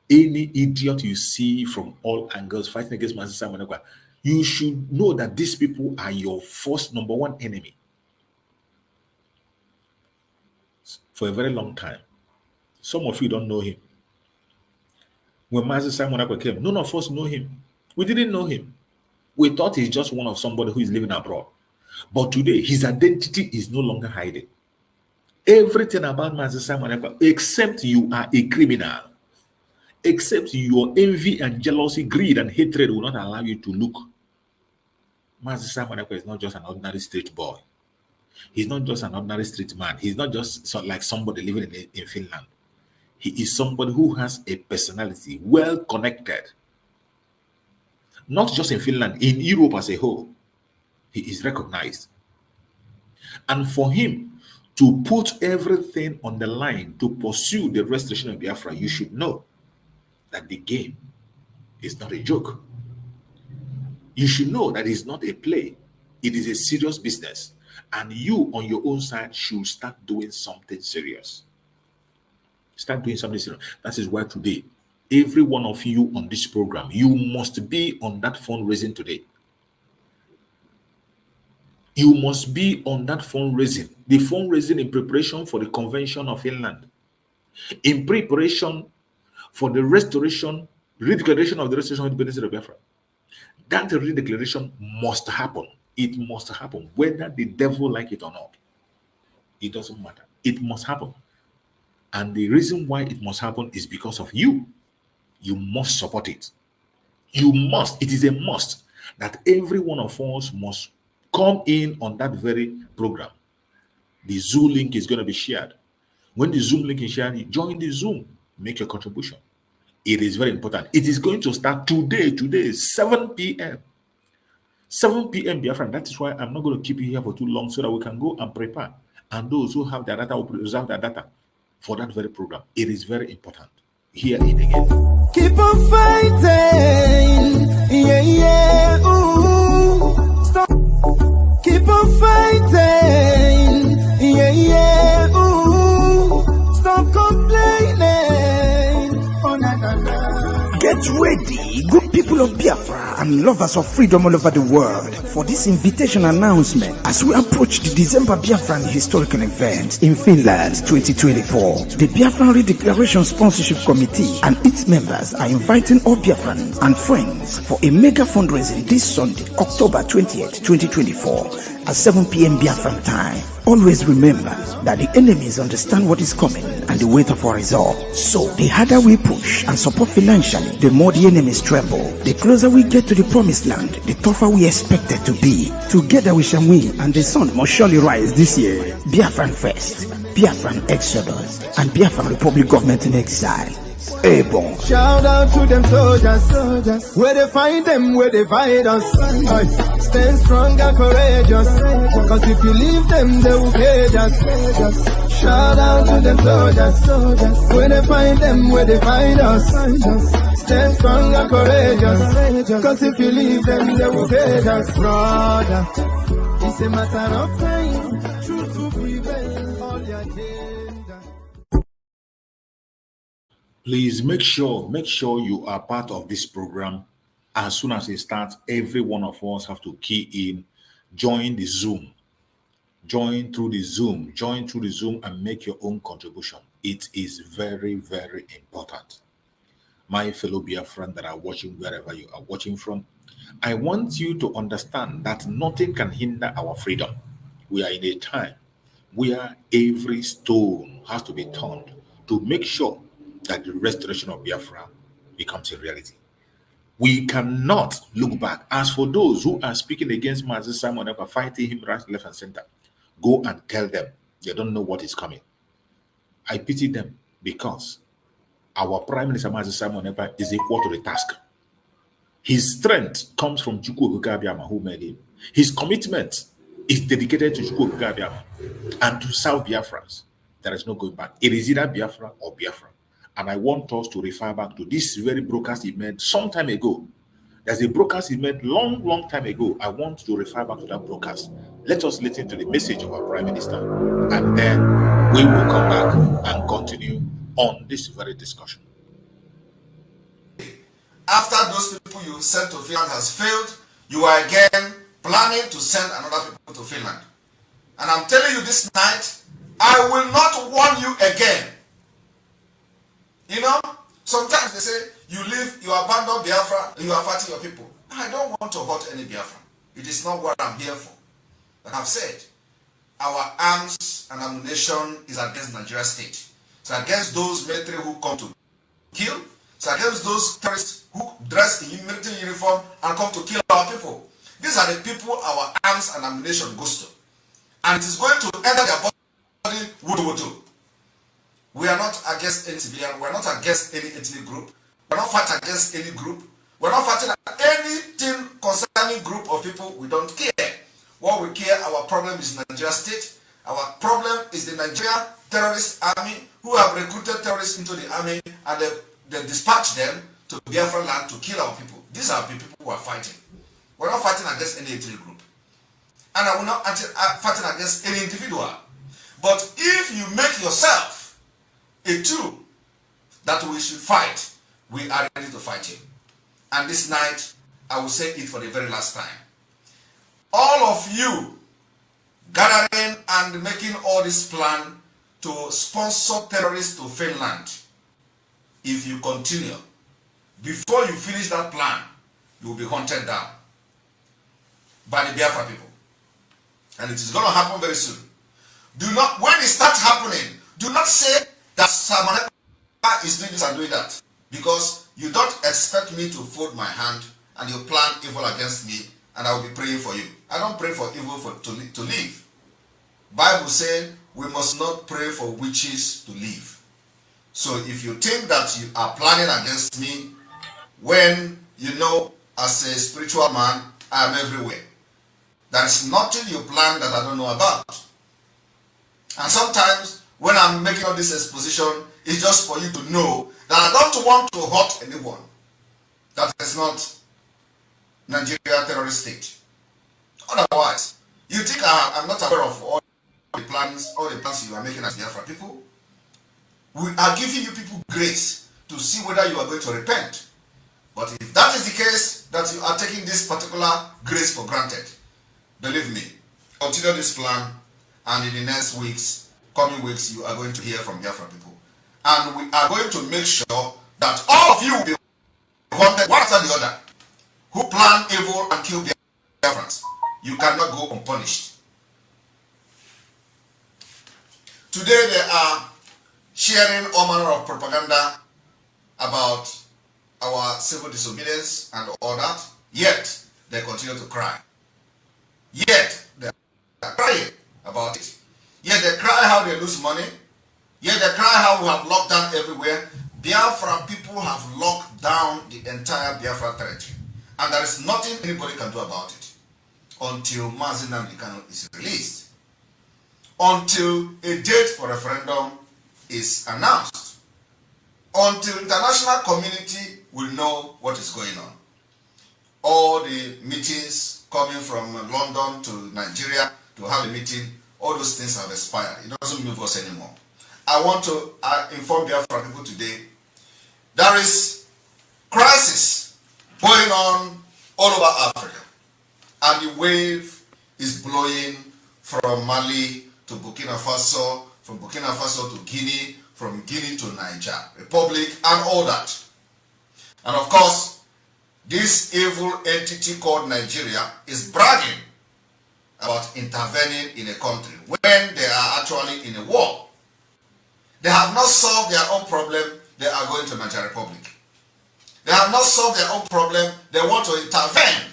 Any idiot you see from all angles fighting against Mazen Simon Ekpa, you should know that these people are your first number one enemy. For a very long time. Some of you don't know him. When Mazen Simon Ekpa came, none of us know him. We didn't know him. We thought he's just one of somebody who is living abroad. But today, his identity is no longer hiding. Everything about Mazen Simon Ekpa, except you are a criminal, except your envy and jealousy, greed and hatred will not allow you to look. Mazen Simon Ekpa is not just an ordinary street boy. He's not just an ordinary street man. He's not just like somebody living in Finland. He is somebody who has a personality, well connected. Not just in Finland, in Europe as a whole. He is recognized. And for him to put everything on the line to pursue the restoration of Biafra, you should know that the game is not a joke. You should know that it's not a play. It is a serious business. And you on your own side should start doing something serious. Start doing something serious. That is why today, every one of you on this program, you must be on that fundraising today. You must be on that fundraising. The fundraising in preparation for the Convention of Finland. In preparation for the restoration, redeclaration of the restoration of the independence of Biafra. That redeclaration must happen. It must happen, whether the devil like it or not. It doesn't matter. It must happen. And the reason why it must happen is because of you. You must support it. You must. It is a must that every one of us must come in on that very program. The Zoom link is going to be shared. When the Zoom link is shared, you join the Zoom. Make your contribution. It is very important. It is going to start today, 7 p.m. 7 p.m. Biafran. That is why I'm not going to keep you here for too long so that we can go and prepare. And those who have their data will reserve their data for that very program. It is very important. Hear it again. Keep on fighting. Yeah, yeah. Ooh. Stop. Keep on fighting. Yeah, yeah. Ooh. Stop complaining. Oh, na, na, na. Get ready, good people of Biafra and lovers of freedom all over the world, for this invitation announcement as we approach the December Biafran historical event in Finland 2024. The Biafran Redeclaration Sponsorship Committee and its members are inviting all Biafrans and friends for a mega fundraising this Sunday, October 20th, 2024 at 7 p.m. Biafran time. Always remember that the enemies understand what is coming and the weight of our resolve. So the harder we push and support financially, the more the enemies tremble. The closer we get to the promised land, the tougher we expect it to be. Together we shall win, and the sun must surely rise this year. Biafran first, Biafran Exodus, and Biafran Republic Government in Exile. Bon. Shout out to them soldiers, where they find them, where they find us. Stand strong and courageous, cause if you leave them, they will cage us. Shout out to them soldiers, where they find them, where they find us. Stand strong and courageous, cause if you leave them, they will cage us. Brother, it's a matter of time, truth will prevail all your agenda. Please make sure you are part of this program. As soon as it starts, every one of us have to key in, join the Zoom, join through the Zoom, and make your own contribution. It is very, very important. My fellow Biafran that are watching wherever you are watching from, I want you to understand that nothing can hinder our freedom. We are in a time where every stone has to be turned to make sure that the restoration of Biafra becomes a reality. We cannot look back. As for those who are speaking against Mazi Simon Ekpa, fighting him right, left, and center, go and tell them they don't know what is coming. I pity them because our Prime Minister Mazi Simon Ekpa is equal to the task. His strength comes from Chukwu Okike Abiama, who made him. His commitment is dedicated to Chukwu Okike Abiama and to South Biafrans. There is no going back. It is either Biafra or Biafra. And I want us to refer back to this very broadcast he made some time ago. There's a broadcast he made long time ago. I want to refer back to that broadcast. Let us listen to the message of our Prime Minister, and then we will come back and continue on this very discussion. After those people you sent to Finland has failed, you are again planning to send another people to Finland. And I'm telling you this night, I will not warn you again. You know, sometimes they say, you leave, you abandon Biafra, you are fighting your people. I don't want to hurt any Biafra. It is not what I'm here for. Like I've said, our arms and ammunition is against Nigeria state. It's against those military who come to kill. It's against those terrorists who dress in military uniform and come to kill our people. These are the people our arms and ammunition goes to. And it is going to enter their body wudu. We are not against any civilian. We are not against any ethnic group. We are not fighting against any group. We are not fighting anything concerning group of people. We don't care. What we care, our problem is Nigeria state. Our problem is the Nigeria terrorist army who have recruited terrorists into the army and they dispatch them to Biafra land to kill our people. These are the people who are fighting. We're not fighting against any ethnic group. And we're not fighting against any individual. But if you make yourself a tool that we should fight, we are ready to fight him. And this night, I will say it for the very last time. All of you gathering and making all this plan to sponsor terrorists to Finland, if you continue, before you finish that plan, you will be hunted down by the Biafra people. And it is going to happen very soon. Do not, when it starts happening, do not say that Simon Ekpa is doing this and doing that, because you don't expect me to fold my hand and you plan evil against me and I will be praying for you. I don't pray for evil to live. Bible says we must not pray for witches to live. So if you think that you are planning against me, when you know as a spiritual man, I am everywhere. There is nothing you plan that I don't know about. And sometimes when I'm making all this exposition, it's just for you to know that I don't want to hurt anyone. That is not Nigeria terrorist state. Otherwise, you think I'm not aware of all the plans you are making as Biafra people? We are giving you people grace to see whether you are going to repent. But if that is the case, that you are taking this particular grace for granted, believe me, continue this plan, and in the next weeks, coming weeks, you are going to hear from Biafra people. And we are going to make sure that all of you will be wanted one after the other, who plan evil and kill Biafrans. You cannot go unpunished. Today they are sharing all manner of propaganda about our civil disobedience and all that, yet they continue to cry. Yet they are crying about it. Yet they cry how they lose money. Yet they cry how we have lockdown everywhere. Biafra people have locked down the entire Biafra territory. And there is nothing anybody can do about it until Mazi Nnamdi Kanu is released. Until a date for referendum is announced. Until international community will know what is going on. All the meetings coming from London to Nigeria to have a meeting, all those things have expired. It doesn't move us anymore. I want to inform Biafra people today, there is crisis going on all over Africa. And the wave is blowing from Mali to Burkina Faso, from Burkina Faso to Guinea, from Guinea to Niger Republic, and all that. And of course, this evil entity called Nigeria is bragging about intervening in a country when they are actually in a war. They have not solved their own problem, they are going to Niger Republic. They have not solved their own problem, they want to intervene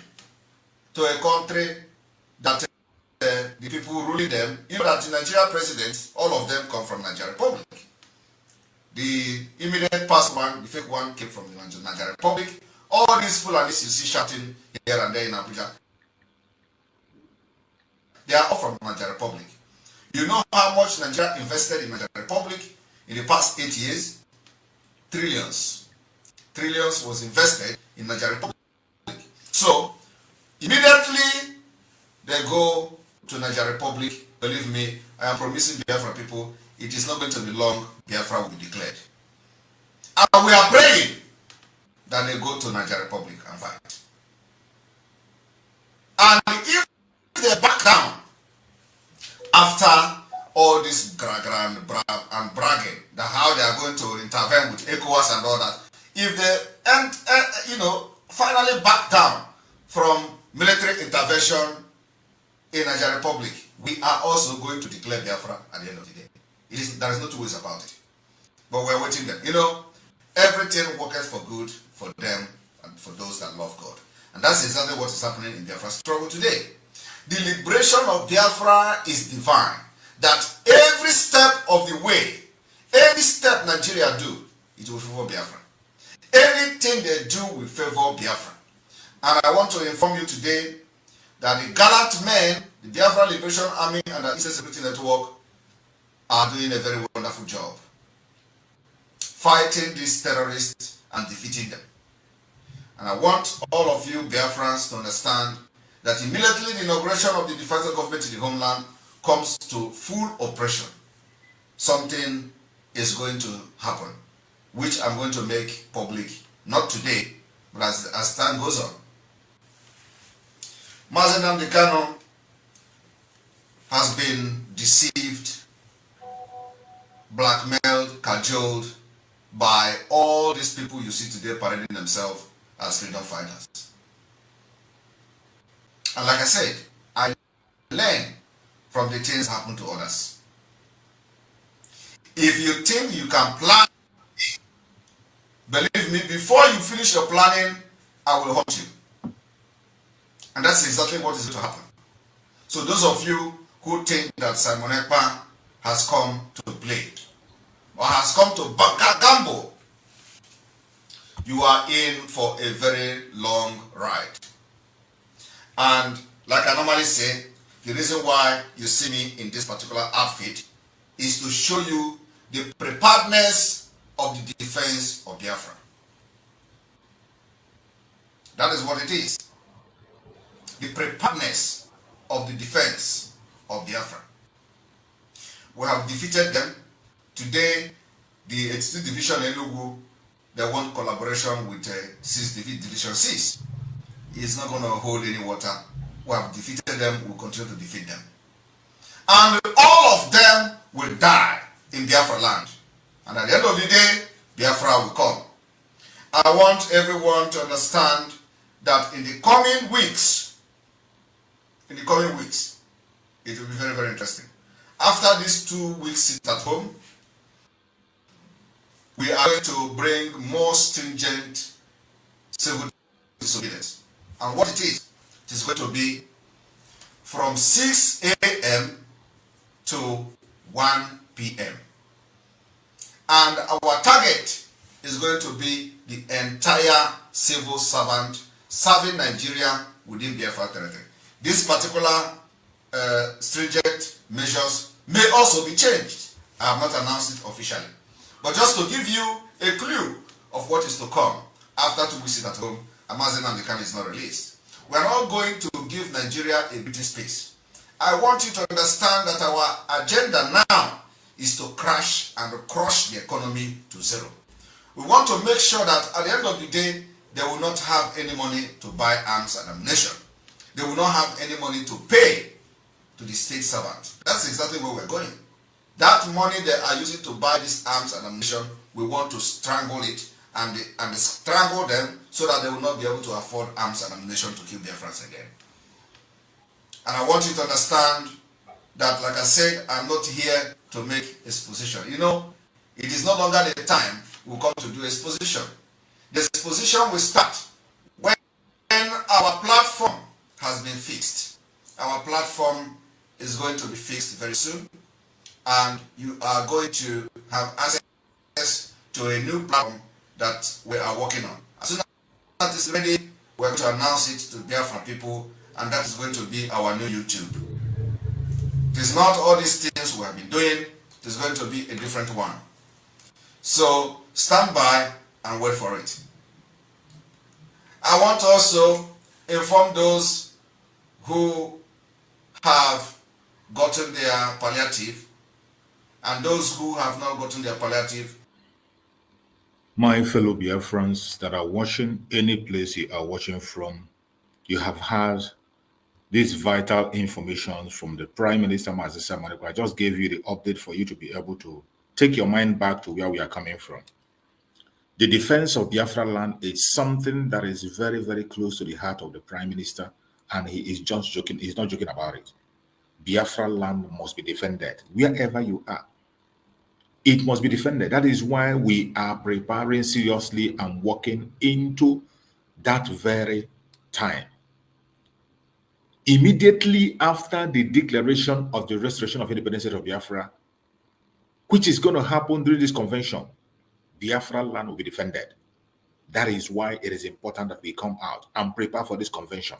to a country that the people ruling them, you know that the Nigerian presidents, all of them come from Niger Republic. The immediate past one, the fake one, came from the Niger Republic. All these Fulanis you see shouting here and there in Abuja, they are all from Niger Republic. You know how much Nigeria invested in Niger Republic in the past 8 years? Trillions. Trillions was invested in Niger Republic. So, immediately they go to Niger Republic. Believe me, I am promising Biafra people, it is not going to be long, Biafra will be declared. And we are praying that they go to Niger Republic and fight. And if they back down after all this and bragging, that how they are going to intervene with ECOWAS and all that, if they finally back down from military intervention in Niger Republic, we are also going to declare Biafra at the end of the day. There is no two ways about it. But we're waiting them. Everything worketh for good for them and for those that love God. And that's exactly what is happening in Biafra struggle today. The liberation of Biafra is divine. That every step of the way, any step Nigeria do, it will favor Biafra. Anything they do will favor Biafra. And I want to inform you today that the gallant men, the Biafra Liberation Army and the Eastern Security Network are doing a very wonderful job fighting these terrorists and defeating them. And I want all of you Biafrans to understand that immediately the inauguration of the de facto government in the homeland comes to full oppression, something is going to happen, which I'm going to make public, not today, but as time goes on. Mazi Nnamdi Kanu has been deceived, blackmailed, cajoled by all these people you see today parading themselves as freedom fighters. And like I said, I learn from the things that happen to others. If you think you can plan, believe me, before you finish your planning, I will hurt you. And that's exactly what is going to happen. So those of you who think that Simon Ekpa has come to play, or has come to gamble, you are in for a very long ride. And like I normally say, the reason why you see me in this particular outfit is to show you the preparedness of the defense of Biafra. That is what it is. The preparedness of the defense of Biafra. We have defeated them. Today, the 82 Division Enugu, they want collaboration with 6 Division 6. It's not going to hold any water. We have defeated them, we'll continue to defeat them. And all of them will die in Biafra land. And at the end of the day, Biafra will come. I want everyone to understand that in the coming weeks, it will be very, very interesting. After these 2 weeks sit at home, we are going to bring more stringent civil disobedience. And what it is going to be from 6 a.m. to 1 p.m. And our target is going to be the entire civil servant serving Nigeria within Biafra territory. This particular stringent measures may also be changed. I have not announced it officially. But just to give you a clue of what is to come after 2 weeks at home, Amazon and the Khan is not released. We are not going to give Nigeria a breathing space. I want you to understand that our agenda now is to crash and crush the economy to zero. We want to make sure that at the end of the day, they will not have any money to buy arms and ammunition. They will not have any money to pay to the state servant. That's exactly where we're going. That money they are using to buy these arms and ammunition, we want to strangle it and strangle them so that they will not be able to afford arms and ammunition to kill their friends again. And I want you to understand that, like I said, I'm not here to make exposition. You know, it is no longer the time we come to do exposition. The exposition will start when our platform has been fixed. Our platform is going to be fixed very soon, and you are going to have access to a new platform that we are working on. As soon as it's ready, we're going to announce it to Biafra people, and that is going to be our new YouTube. It is not all these things we have been doing, it is going to be a different one. So stand by and wait for it. I want to also inform those who have gotten their palliative and those who have not gotten their palliative. My fellow Biafrans that are watching any place you are watching from, you have had this vital information from the Prime Minister, Mazi Simon Ekpa. I just gave you the update for you to be able to take your mind back to where we are coming from. The defense of Biafra land is something that is very, very close to the heart of the Prime Minister, and he is just joking. He's not joking about it. Biafra land must be defended wherever you are. It must be defended. That is why we are preparing seriously and working into that very time. Immediately after the declaration of the restoration of independence of Biafra, which is going to happen during this convention, Biafra land will be defended. That is why it is important that we come out and prepare for this convention.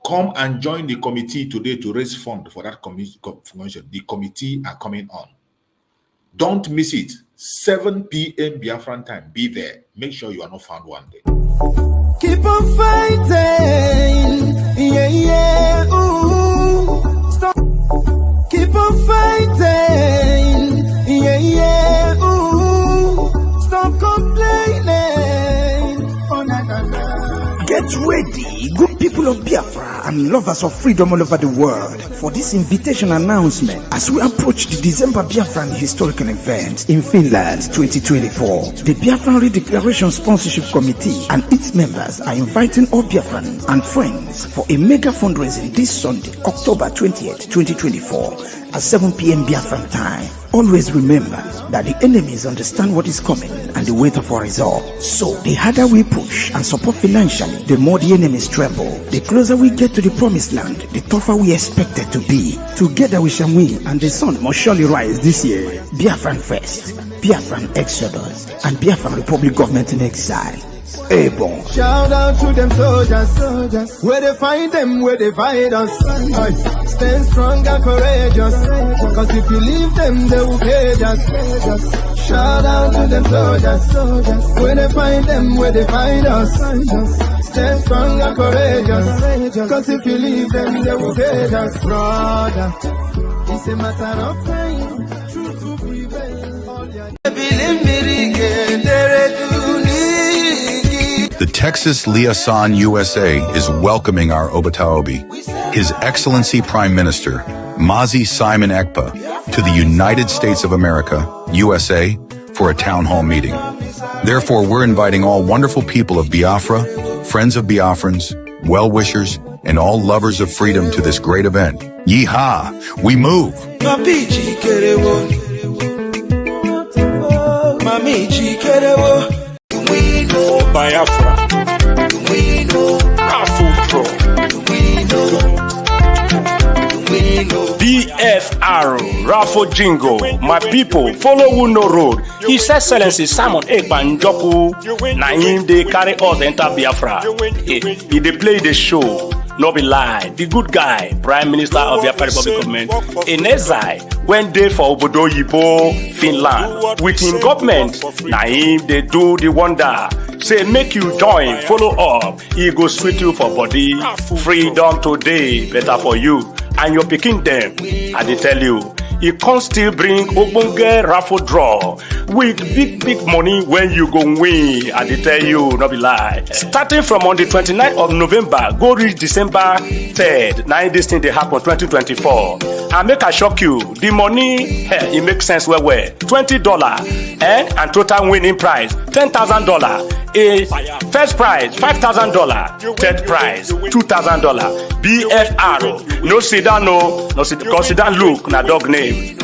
Come and join the committee today to raise funds for that convention. The committee are coming on. Don't miss it. 7 p.m. Biafran time. Be there. Make sure you are not found one day. Keep on fighting. Yeah, yeah. Ooh. Stop. Keep on fighting. Yeah, yeah. Ooh. Stop complaining. Oh, na, na, na. Get ready, good people of Biafra and lovers of freedom all over the world, for this invitation announcement as we approach the December Biafran historical event in Finland 2024. The Biafran Redeclaration Sponsorship Committee and its members are inviting all Biafrans and friends for a mega fundraising this Sunday, October 20th, 2024 at 7 p.m. Biafran time. Always remember that the enemies understand what is coming and the wait of our resolve. So the harder we push and support financially, the more the enemies tremble. The closer we get to the promised land, the tougher we expect it to be. Together we shall win, and the sun must surely rise this year. Biafran First, Biafran Exodus, and Biafran Republic Government in Exile. Airborne. Shout out to them soldiers, where they find them, where they find us. Stand strong and courageous, cause if you leave them, they will cage us. Shout out to them soldiers, where they find them, where they find us. Stand strong and courageous, cause if you leave them, they will cage us. Brother, it's a matter of time, truth to prevail. All your The Texas Liaison USA is welcoming our Obataobi, His Excellency Prime Minister, Mazi Simon Ekpa, to the United States of America, USA, for a town hall meeting. Therefore, we're inviting all wonderful people of Biafra, friends of Biafrans, well-wishers, and all lovers of freedom to this great event. Yeehaw! We move! Biafra. BFR, Raffle Jingle, my people, follow who no road. His Excellency Simon Ekpanjoku, na him they carry us enter Biafra. He they play the show, no be lie. The good guy, Prime Minister of Biafra Republic Government, in exile, when they for Obodo Yibo, Finland, with him government, na him they do the wonder. Say make you join, follow up, he go sweet you for body. Freedom today, better for you and your picking them. I dey tell you, he can still bring ogbonge raffle draw with big money when you go win. I dey tell you, no be lie. Starting from on the 29th of November, go reach December 3rd. Now this thing they happen 2024. And make I shock you, the money, it makes sense well. $20 and total winning prize $10,000. A first prize $5,000, third prize $2,000. BFR, no sit down, no sit down. Look, na dog name.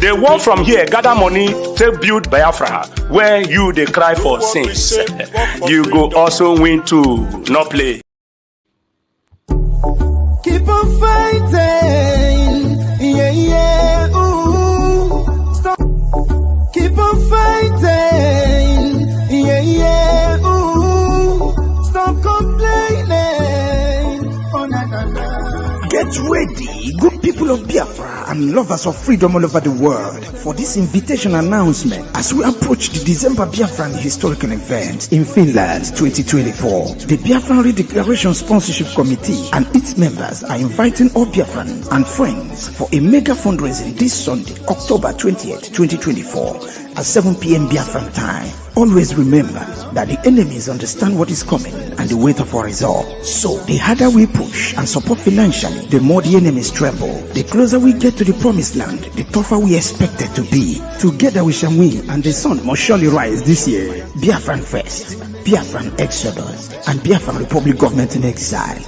They want from here gather money to build Biafra, where you they cry for sins. You go also win too, no play. Keep on fighting, yeah, ooh. Stop. Keep on fighting, yeah, ooh. Stop complaining. Oh, na. Get ready, good people of Biafra and lovers of freedom all over the world, for this invitation announcement as we approach the December Biafran historical event in Finland 2024. The Biafran Redeclaration Sponsorship Committee and its members are inviting all Biafrans and friends for a mega fundraising this Sunday, October 20th, 2024 at 7 p.m. Biafran time. Always remember that the enemies understand what is coming and the wait of our result. So the harder we push and support financially, the more the enemies tremble. The closer we get to the promised land, the tougher we expect it to be. Together we shall win, and the sun must surely rise this year. Biafran first, Biafran Exodus, and Biafran Republic Government in exile.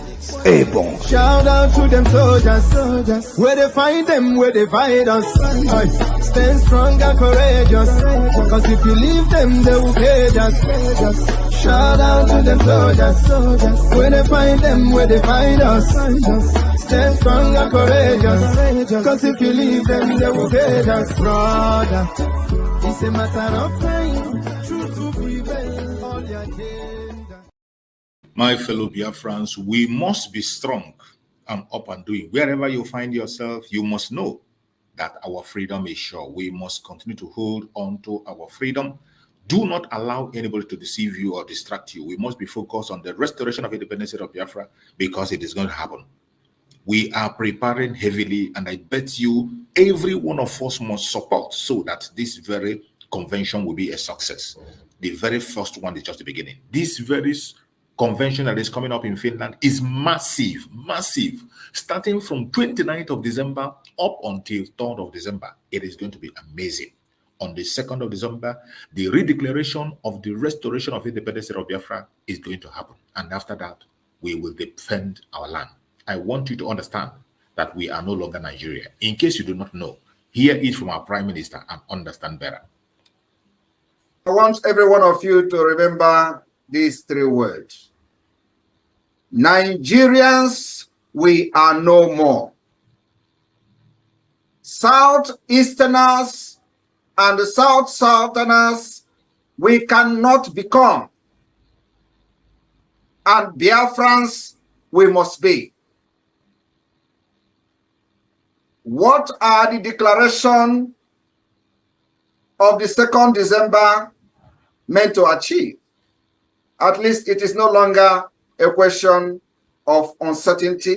Bon. Shout out to them soldiers, where they find them, where they find us. Stand strong and courageous, cause if you leave them, they will cage us. Shout out to them soldiers, where they find them, where they find us. Stand strong and courageous, cause if you leave them, they will cage us. Brother, it's a matter of time, truth to prevail all your days. My fellow Biafrans, we must be strong and up and doing. Wherever you find yourself, you must know that our freedom is sure. We must continue to hold on to our freedom. Do not allow anybody to deceive you or distract you. We must be focused on the restoration of independence of Biafra, because it is going to happen. We are preparing heavily, and I bet you every one of us must support so that this very convention will be a success. The very first one is just the beginning. This very convention that is coming up in Finland is massive. Starting from 29th of December up until 3rd of December, it is going to be amazing. On the 2nd of December, the redeclaration of the restoration of independence of Biafra is going to happen. And after that, we will defend our land. I want you to understand that we are no longer Nigeria. In case you do not know, hear it from our Prime Minister and understand better. I want every one of you to remember these 3 words. Nigerians, we are no more. Southeasterners and Southerners, we cannot become. And Biafrans, we must be. What are the declaration of the 2nd December meant to achieve? At least it is no longer a question of uncertainty.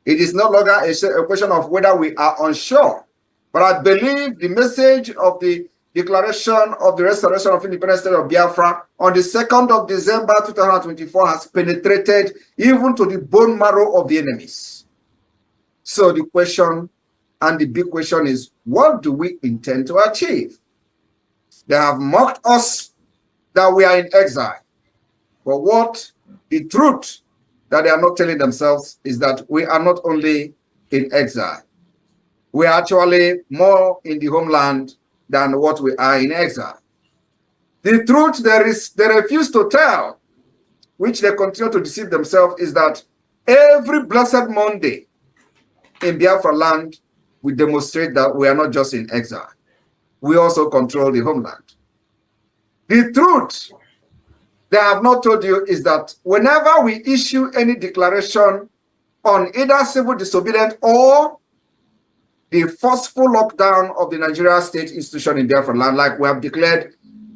It is no longer a question of whether we are unsure. But I believe the message of the declaration of the restoration of independence of Biafra on the 2nd of December 2024 has penetrated even to the bone marrow of the enemies. So the question, and the big question, is, what do we intend to achieve? They have mocked us that we are in exile. But what the truth that they are not telling themselves is that we are not only in exile, we are actually more in the homeland than what we are in exile. The truth they refuse to tell, which they continue to deceive themselves, is that every blessed Monday in Biafra land, we demonstrate that we are not just in exile. We also control the homeland. The truth they have not told you is that whenever we issue any declaration on either civil disobedience or the forceful lockdown of the Nigeria state institution in Biafra land, like we have declared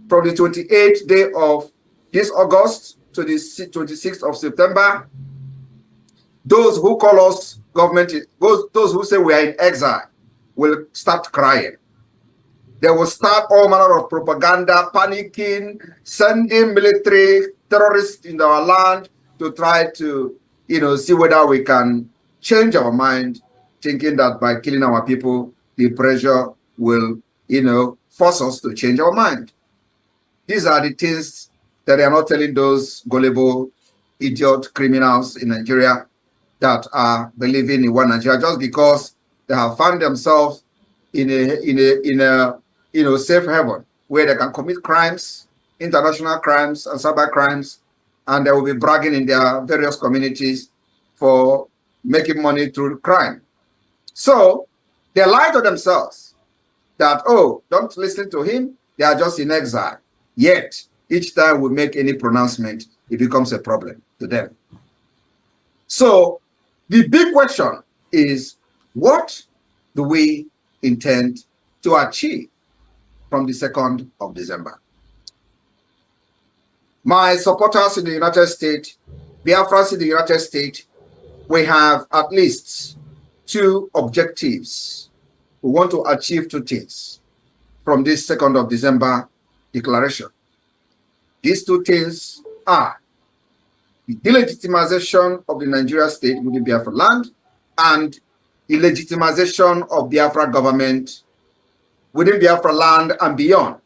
from the 28th day of this August to the 26th of September, those who call us government, those who say we are in exile, will start crying. They will start all manner of propaganda, panicking, sending military terrorists in our land to try to, see whether we can change our mind, thinking that by killing our people, the pressure will, force us to change our mind. These are the things that they are not telling those gullible, idiot criminals in Nigeria that are believing in one Nigeria just because they have found themselves in a safe haven where they can commit crimes, international crimes and cyber crimes, and they will be bragging in their various communities for making money through crime. So they lie to themselves that, oh, don't listen to him, they are just in exile. Yet, each time we make any pronouncement, it becomes a problem to them. So the big question is, what do we intend to achieve from the 2nd of December? My supporters in the United States, Biafrans in the United States, we have at least 2 objectives. We want to achieve 2 things from this 2nd of December declaration. These 2 things are the delegitimization of the Nigeria state within Biafra land and the legitimization of Biafra government within Biafra land and beyond.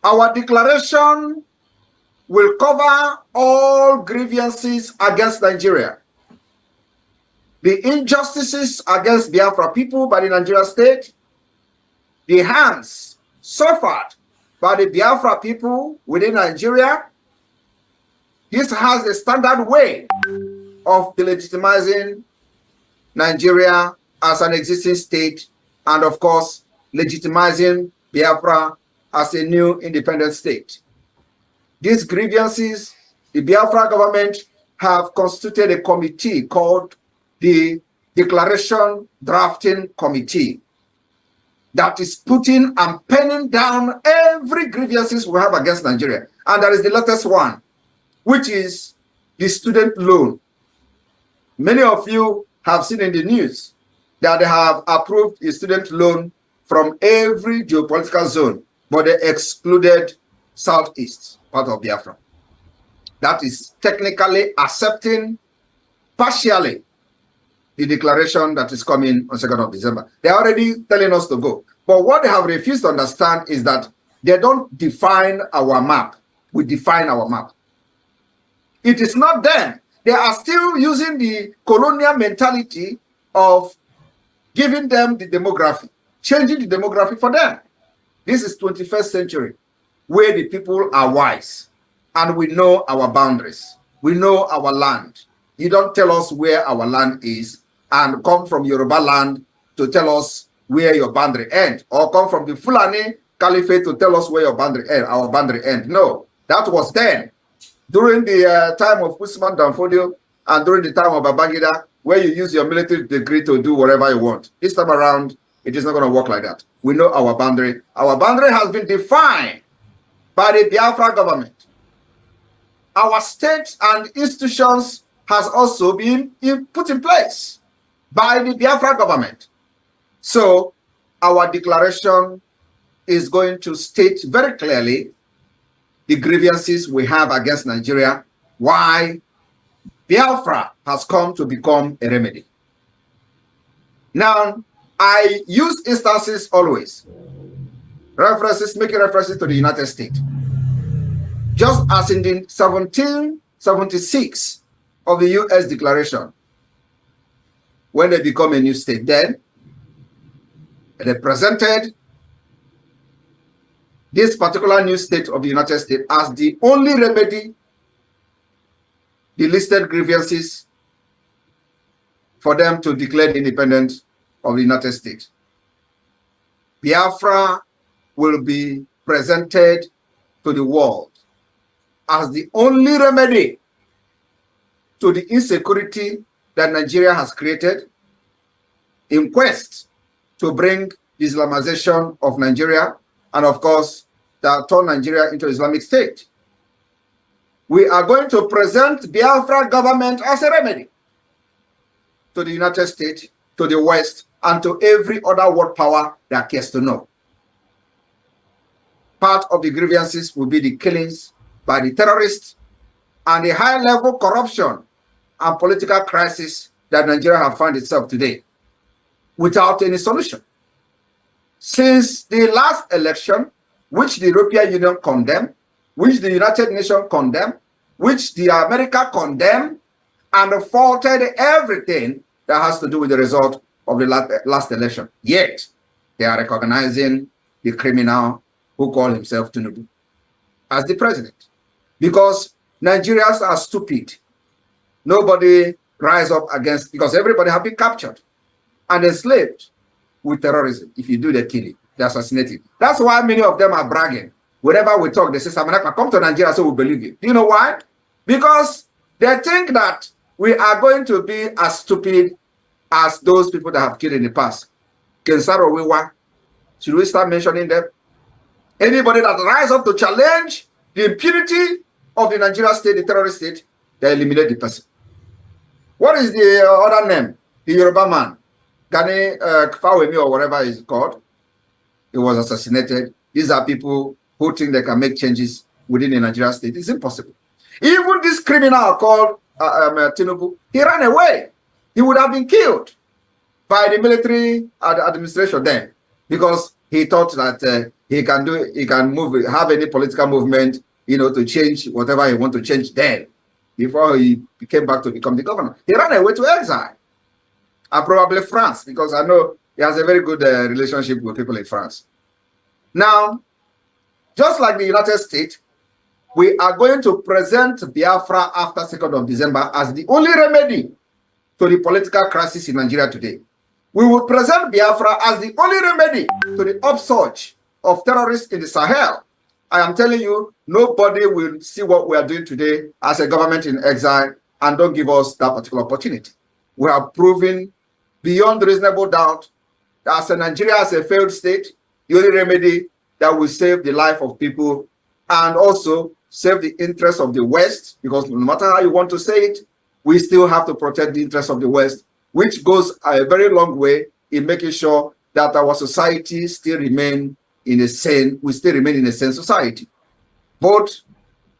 Our declaration will cover all grievances against Nigeria, the injustices against Biafra people by the Nigeria state, the harms suffered by the Biafra people within Nigeria. This has a standard way of delegitimizing Nigeria as an existing state and, of course, legitimizing Biafra as a new independent state. These grievances, the Biafra government have constituted a committee called the Declaration Drafting Committee that is putting and penning down every grievances we have against Nigeria. And there is the latest one, which is the student loan. Many of you have seen in the news that they have approved a student loan from every geopolitical zone, but they excluded Southeast, part of Biafra. That is technically accepting partially the declaration that is coming on 2nd of December. They are already telling us to go. But what they have refused to understand is that they don't define our map. We define our map. It is not them. They are still using the colonial mentality of giving them the demography, changing the demography for them. This is 21st century, where the people are wise and we know our boundaries. We know our land. You don't tell us where our land is and come from Yoruba land to tell us where your boundary ends, or come from the Fulani Caliphate to tell us where your boundary end, our boundary end. No, that was then. During the time of Usman Danfodio and during the time of Babangida, where you use your military degree to do whatever you want. This time around, it is not going to work like that. We know our boundary. Our boundary has been defined by the Biafra government. Our state and institutions has also been put in place by the Biafra government. So our declaration is going to state very clearly the grievances we have against Nigeria, why Biafra has come to become a remedy. Now, I use instances always, making references to the United States. Just as in the 76 of the U.S. Declaration, when they become a new state, then they presented this particular new state of the United States as the only remedy the listed grievances for them to declare the independence of the United States. Biafra will be presented to the world as the only remedy to the insecurity that Nigeria has created in quest to bring Islamization of Nigeria and, of course, that turn Nigeria into Islamic State. We are going to present Biafra government as a remedy to the United States, to the West, and to every other world power that cares to know. Part of the grievances will be the killings by the terrorists and the high-level corruption and political crisis that Nigeria has found itself today without any solution. Since the last election, which the European Union condemned, which the United Nations condemned, which the America condemned, and faulted everything that has to do with the result of the last election. Yet, they are recognizing the criminal who called himself Tinubu as the president. Because Nigerians are stupid. Nobody rise up against, because everybody have been captured and enslaved with terrorism. If you do the killing, the assassinating. That's why many of them are bragging. Whenever we talk, they say, Samanaka, come to Nigeria so we believe you. Do you know why? Because they think that we are going to be as stupid as those people that have killed in the past. Kensaro Wiwa, should we start mentioning them? Anybody that rise up to challenge the impunity of the Nigeria state, the terrorist state, they eliminate the person. What is the other name? The Yoruba man, Gani Fawemi or whatever he's called. He was assassinated. These are people who think they can make changes within the Nigeria state. It's impossible. Even this criminal called Tinubu, he ran away. He would have been killed by the military administration then, because he thought that he can move, have any political movement, you know, to change whatever he want to change then, before he came back to become the governor. He ran away to exile, and probably France, because I know he has a very good relationship with people in France. Now, just like the United States, we are going to present Biafra after 2nd of December as the only remedy to the political crisis in Nigeria today. We will present Biafra as the only remedy to the upsurge of terrorists in the Sahel. I am telling you, nobody will see what we are doing today as a government in exile and don't give us that particular opportunity. We have proven beyond reasonable doubt that as Nigeria as a failed state, the only remedy that will save the life of people and also save the interests of the West, because no matter how you want to say it, we still have to protect the interests of the West, which goes a very long way in making sure that our society still remain in a sane, we still remain in a sane society, both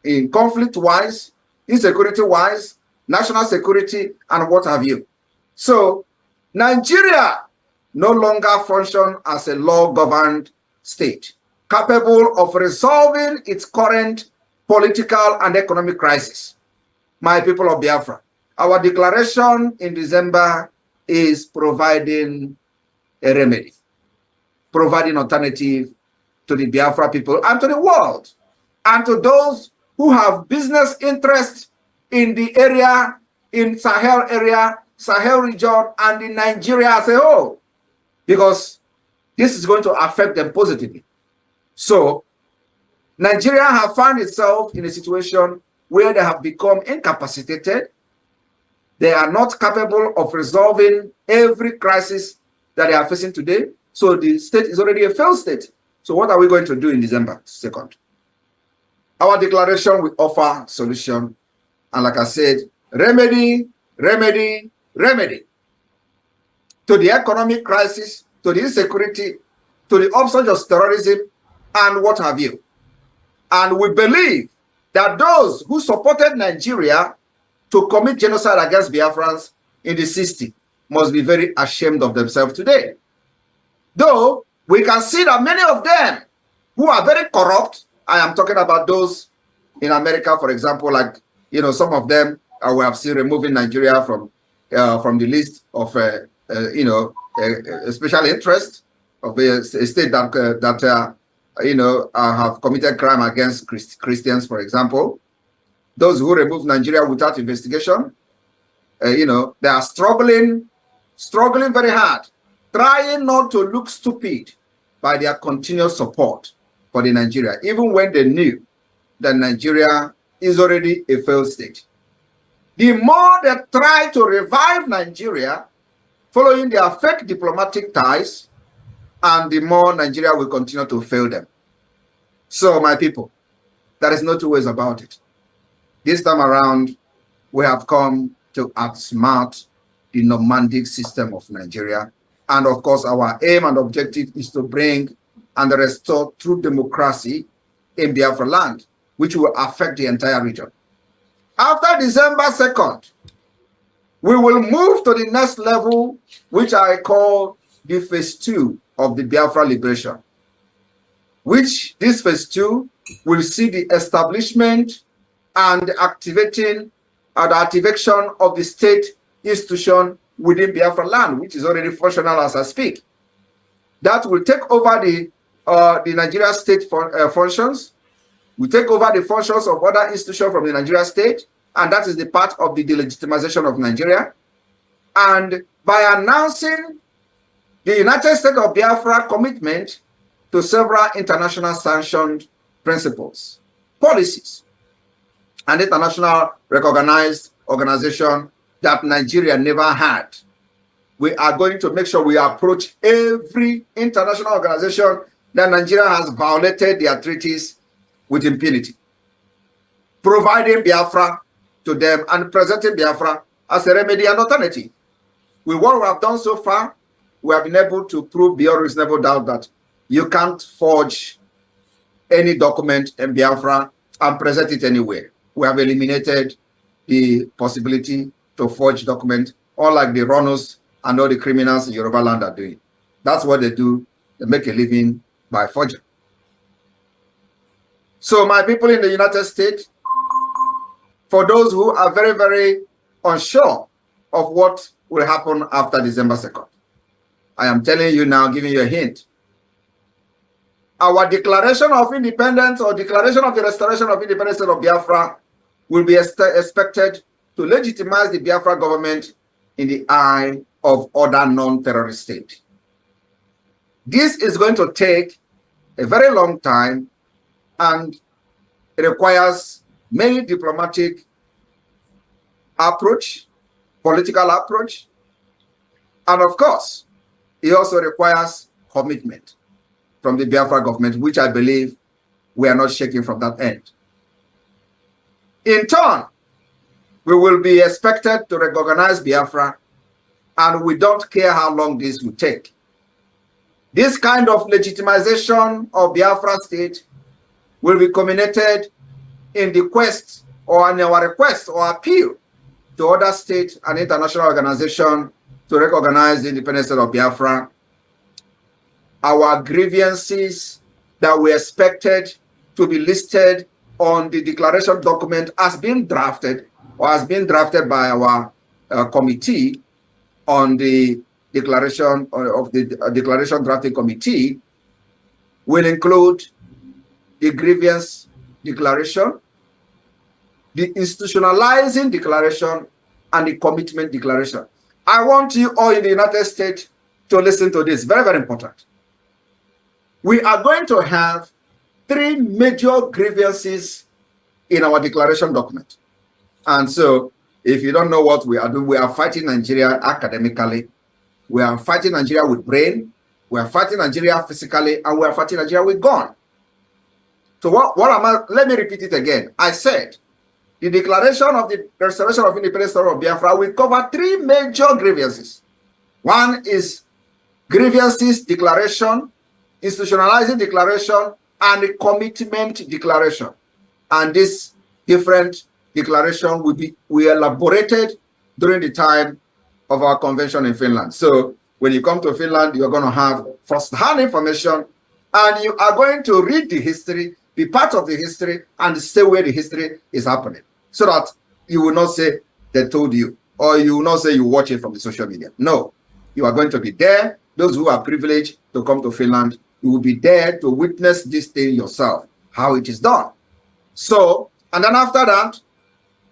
in conflict-wise, insecurity-wise, national security, and what have you. So Nigeria no longer function as a law-governed state, capable of resolving its current political and economic crisis. My people of Biafra, our declaration in December is providing a remedy, providing alternative to the Biafra people and to the world, and to those who have business interests in the area, in Sahel area, Sahel region, and in Nigeria as a whole, because this is going to affect them positively. So Nigeria have found itself in a situation where they have become incapacitated. They are not capable of resolving every crisis that they are facing today. So the state is already a failed state. So what are we going to do in December 2nd? Our declaration will offer solution. And like I said, remedy, remedy, remedy to the economic crisis, to the insecurity, to the upsurge of terrorism, and what have you. And we believe that those who supported Nigeria to commit genocide against Biafrans in the 60s must be very ashamed of themselves today. Though we can see that many of them who are very corrupt, I am talking about those in America, for example, like You know, some of them we have seen removing Nigeria from the list of you know, a special interest of a state that you know, have committed crime against Christians, for example. Those who remove Nigeria without investigation, you know, they are struggling very hard, trying not to look stupid by their continuous support for the Nigeria, even when they knew that Nigeria is already a failed state. The more they try to revive Nigeria, following their fake diplomatic ties, and the more Nigeria will continue to fail them. So, my people, there is no two ways about it. This time around, we have come to outsmart the nomadic system of Nigeria. And of course, our aim and objective is to bring and restore true democracy in Biafra land, which will affect the entire region. After December 2nd, we will move to the next level, which I call the phase 2 of the Biafra liberation, which this phase 2 will see the establishment and activation of the state institution within Biafra land, which is already functional as I speak. That will take over the Nigeria state functions, will take over the functions of other institutions from the Nigeria state, and that is the part of the delegitimization of Nigeria. And by announcing the United States of Biafra commitment to several international sanctioned principles, policies, and international recognized organization that Nigeria never had, we are going to make sure we approach every international organization that Nigeria has violated their treaties with impunity, providing Biafra to them and presenting Biafra as a remedy and alternative. With what we have done so far, we have been able to prove beyond reasonable doubt that you can't forge any document in Biafra and present it anywhere. We have eliminated the possibility to forge document, unlike the runners and all the criminals in Yoruba land are doing. That's what they do. They make a living by forgery. So my people in the United States, for those who are very, very unsure of what will happen after December 2nd, I am telling you now, giving you a hint. Our declaration of independence or declaration of the restoration of independence of Biafra will be expected to legitimize the Biafra government in the eye of other non-terrorist states. This is going to take a very long time, and it requires many diplomatic approach, political approach, and of course, it also requires commitment from the Biafra government, which I believe we are not shaking from that end. In turn, we will be expected to recognize Biafra, and we don't care how long this will take. This kind of legitimization of Biafra state will be culminated in the quest or in our request or appeal to other states and international organizations to recognize the independence of Biafra. Our grievances that we expected to be listed on the declaration document has been drafted or has been drafted by our committee on the declaration of the declaration drafting committee will include the grievance declaration, the institutionalizing declaration, and the commitment declaration. I want you all in the United States to listen to this. Very, very important. We are going to have 3 major grievances in our declaration document. And so, if you don't know what we are doing, we are fighting Nigeria academically, we are fighting Nigeria with brain, we are fighting Nigeria physically, and we are fighting Nigeria with gun. So let me repeat it again. I said, the declaration of the restoration of independence of Biafra will cover 3 major grievances. One is grievances declaration, institutionalizing declaration, and the commitment declaration. And this different declaration will be elaborated during the time of our convention in Finland. So when you come to Finland, you're going to have first-hand information, and you are going to read the history, be part of the history, and stay where the history is happening. so that you will not say they told you, or you will not say you watch it from the social media. No, you are going to be there. Those who are privileged to come to Finland, you will be there to witness this thing yourself, how it is done. So, and then after that,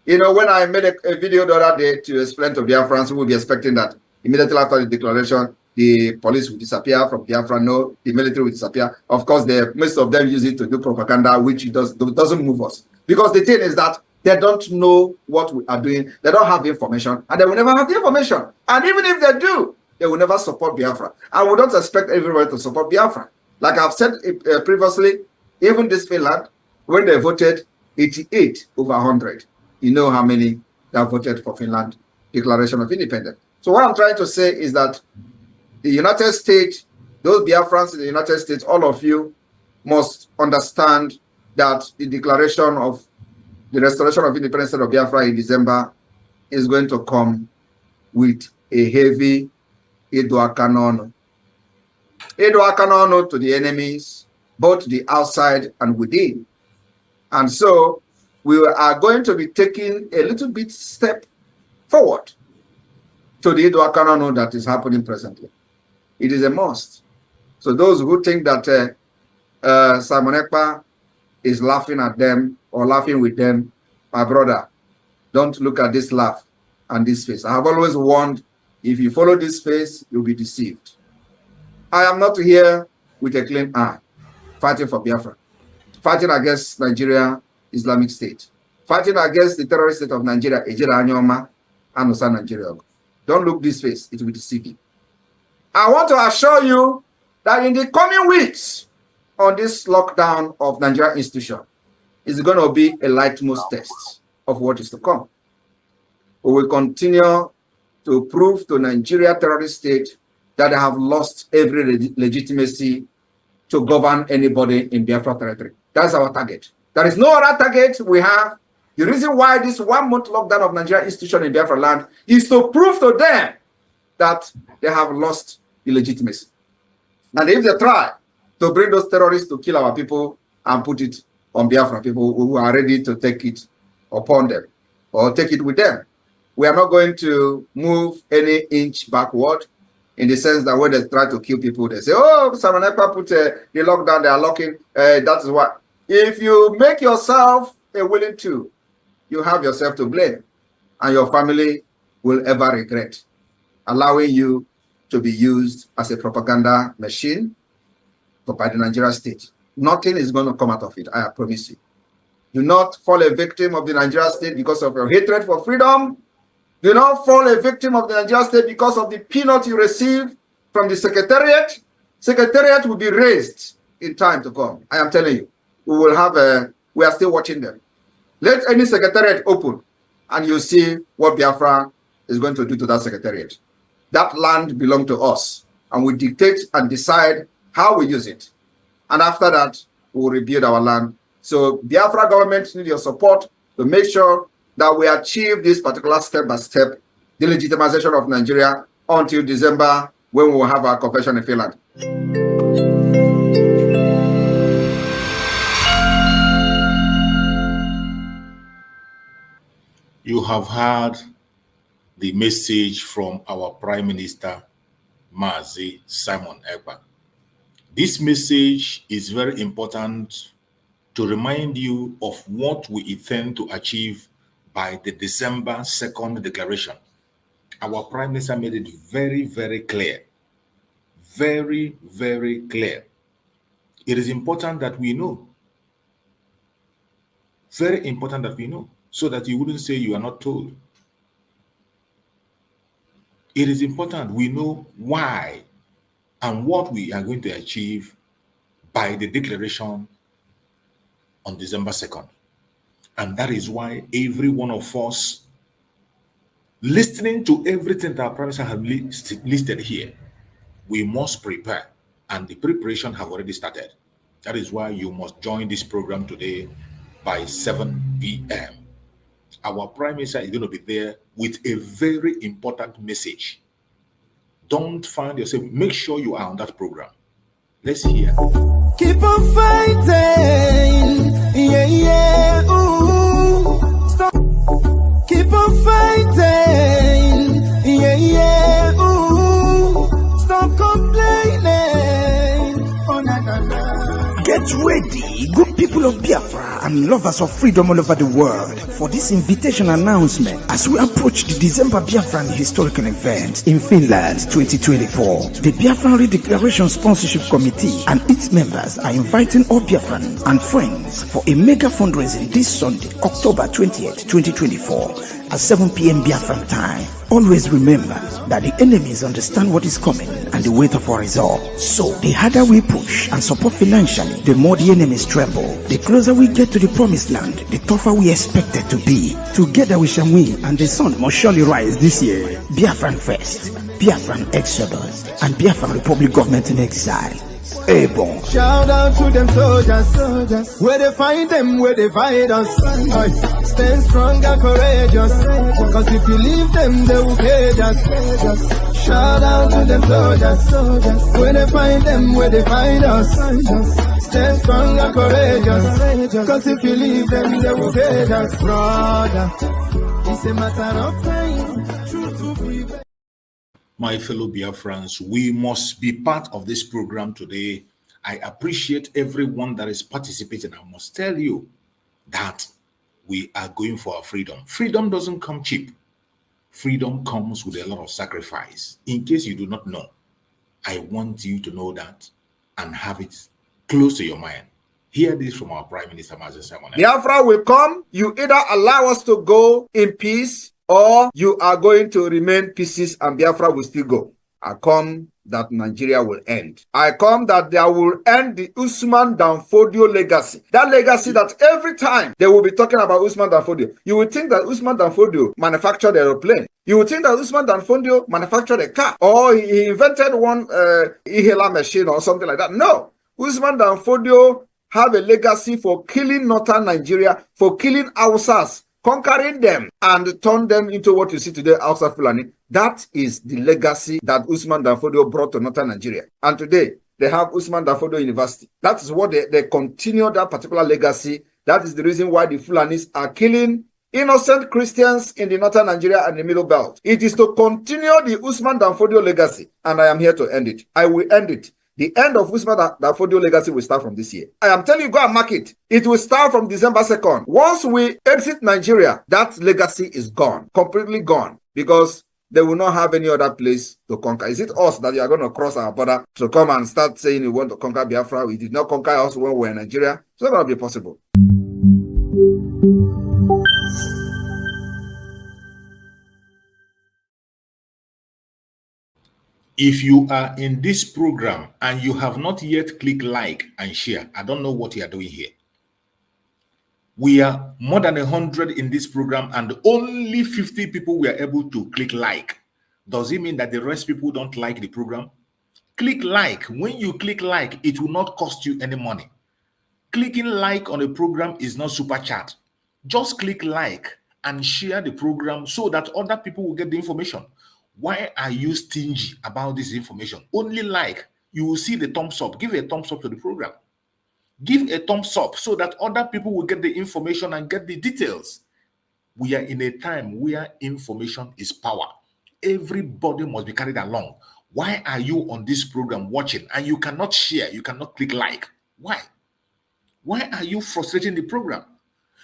you know, when I made a video the other day to explain to Biafrans, who will be expecting that immediately after the declaration, the police will disappear from Biafra. No, the military will disappear. Of course, most of them use it to do propaganda, which doesn't move us. Because the thing is that they don't know what we are doing. They don't have the information, and they will never have the information. And even if they do, they will never support Biafra. And we don't expect everyone to support Biafra. Like I've said previously, even this Finland, when they voted 88 over 100, you know how many that voted for Finland Declaration of Independence. So what I'm trying to say is that the United States, those Biafrans in the United States, all of you must understand that the declaration of the restoration of independence of Biafra in December is going to come with a heavy Edwakanon. Edwakanon to the enemies, both the outside and within. And so we are going to be taking a little bit step forward to the Edwakanon that is happening presently. It is a must. So those who think that Simon Ekpa is laughing at them or laughing with them, my brother, don't look at this laugh and this face. I have always warned, if you follow this face, you'll be deceived. I am not here with a clean eye, fighting for Biafra, fighting against Nigeria Islamic State, fighting against the terrorist state of Nigeria, Ejira Anyoma, and Osa Nigeria. Don't look this face, it will deceive you. I want to assure you that in the coming weeks, on this lockdown of Nigeria institution, is going to be a litmus test of what is to come. We will continue to prove to Nigeria terrorist state that they have lost every legitimacy to govern anybody in Biafra territory. That's our target. There is no other target we have. The reason why this 1 month lockdown of Nigeria institution in Biafra land is to prove to them that they have lost the legitimacy. And if they try to bring those terrorists to kill our people and put it on Biafra people who are ready to take it upon them or take it with them, we are not going to move any inch backward, in the sense that when they try to kill people, they say, oh, Simon Ekpa put the lockdown, they are locking. That is what. If you make yourself a willing to, you have yourself to blame, and your family will ever regret allowing you to be used as a propaganda machine by the Nigeria state. Nothing is going to come out of it, I promise you. Do not fall a victim of the Nigeria state because of your hatred for freedom. Do not fall a victim of the Nigeria state because of the peanut you receive from the secretariat. Secretariat will be raised in time to come. I am telling you. We are still watching them. Let any secretariat open and you see what Biafra is going to do to that secretariat. That land belongs to us, and we dictate and decide how we use it. And after that, we will rebuild our land. So Biafra government needs your support to make sure that we achieve this particular step-by-step delegitimization of Nigeria until December, when we will have our convention in Finland. You have heard the message from our Prime Minister, Mazi Simon Ekpa. This message is very important to remind you of what we intend to achieve by the December 2nd declaration. Our Prime Minister made it very, very clear. Very, very clear. It is important that we know. Very important that we know, so that you wouldn't say you are not told. It is important we know why and what we are going to achieve by the declaration on December 2nd. And that is why every one of us, listening to everything that our Prime Minister has listed here, we must prepare, and the preparation have already started. That is why you must join this program today by 7 p.m. Our Prime Minister is going to be there with a very important message. Don't find yourself, make sure you are on that program. Let's hear. Keep on fighting, yeah, yeah, ooh. Stop. ready, good people of Biafra and lovers of freedom all over the world, for this invitation announcement as we approach the December Biafran historical event in Finland 2024. The Biafran Redeclaration Sponsorship Committee and its members are inviting all Biafrans and friends for a mega fundraising this Sunday, October 20th, 2024 at 7 p.m. Biafran time. Always remember that the enemies understand what is coming and the weight of our resolve. So, the harder we push and support financially, the more the enemies tremble. The closer we get to the promised land, the tougher we expect it to be. Together we shall win, and the sun must surely rise this year. Biafran First, Biafran Exodus, and Biafran Republic Government in Exile. Bon. Shout out to them soldiers, where they find them, where they find us. Stand strong and courageous, cause if you leave them, they will cage us. Shout out to them soldiers, where they find them, where they find us. Stand strong and courageous, cause if you leave them, they will cage us. Brother, it's a matter of time, truth to prevail. My fellow Biafrans, we must be part of this program today. I appreciate everyone that is participating. I must tell you that we are going for our freedom. Freedom doesn't come cheap. Freedom comes with a lot of sacrifice. In case you do not know, I want you to know that and have it close to your mind. Hear this from our Prime Minister, Ceremonial. Biafra will come. You either allow us to go in peace, or you are going to remain pieces and Biafra will still go. I come that Nigeria will end. I come that there will end the Usman Danfodio legacy. That legacy that every time they will be talking about Usman Danfodio, you will think that Usman Danfodio manufactured the aeroplane. You would think that Usman Danfodio manufactured a car, or he invented one Ihela machine or something like that. No. Usman Danfodio have a legacy for killing northern Nigeria, for killing Hausas, conquering them and turn them into what you see today, Hausa Fulani. That is the legacy that Usman Danfodio brought to northern Nigeria. And today, they have Usman Danfodio University. That is what they continue that particular legacy. That is the reason why the Fulanis are killing innocent Christians in the northern Nigeria and the middle belt. It is to continue the Usman Danfodio legacy, and I am here to end it. I will end it. The end of Usman Danfodio legacy will start from this year. I am telling you, go and mark it. It will start from December 2nd. Once we exit Nigeria, that legacy is gone, completely gone, because they will not have any other place to conquer. Is it us that you are going to cross our border to come and start saying you want to conquer Biafra? We did not conquer us when we were in Nigeria. It's not going to be possible. If you are in this program and you have not yet clicked like and share, I don't know what you are doing here. We are more than 100 in this program and only 50 people were able to click like. Does it mean that the rest people don't like the program? Click like. When you click like, it will not cost you any money. Clicking like on a program is not super chat. Just click like and share the program so that other people will get the information. Why are you stingy about this information? Only like. You will see the thumbs up. Give a thumbs up to the program. Give a thumbs up so that other people will get the information and get the details. We are in a time where information is power. Everybody must be carried along. Why are you on this program watching and you cannot share, you cannot click like? Why? Why are you frustrating the program?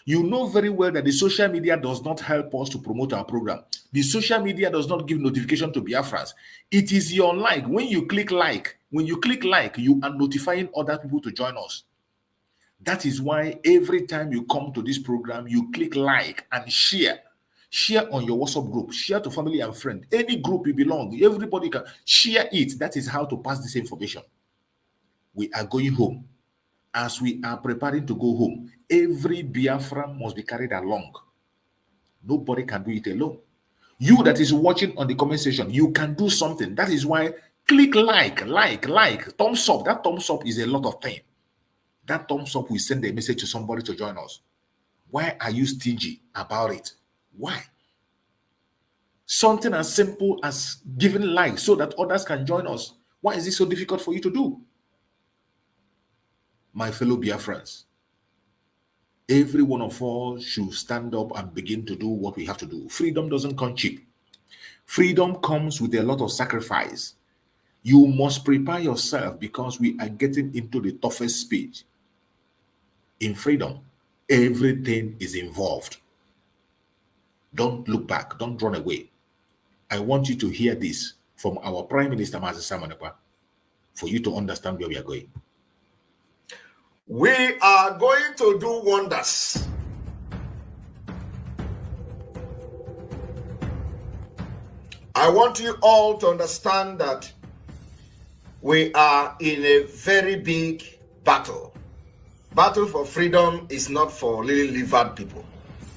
You know very well that the social media does not help us to promote our program. The social media does not give notification to Biafrans. It is your like. When you click like, you are notifying other people to join us. That is why every time you come to this program, you click like and share. Share on your WhatsApp group. Share to family and friend. Any group you belong, everybody can share it. That is how to pass this information. We are going home. As we are preparing to go home, every Biafran must be carried along. Nobody can do it alone. You that is watching on the comment section, you can do something. That is why click like, thumbs up. That thumbs up is a lot of things. That thumbs up will send a message to somebody to join us. Why are you stingy about it? Why? Something as simple as giving like so that others can join us. Why is it so difficult for you to do? My fellow Biafrans, every one of us should stand up and begin to do what we have to do. Freedom doesn't come cheap. Freedom comes with a lot of sacrifice. You must prepare yourself because we are getting into the toughest stage. In freedom, everything is involved. Don't look back. Don't run away. I want you to hear this from our Prime Minister, Mazi Simon Ekpa, for you to understand where we are going. We are going to do wonders. I want you all to understand that we are in a very big battle. Battle for freedom is not for lily-livered people.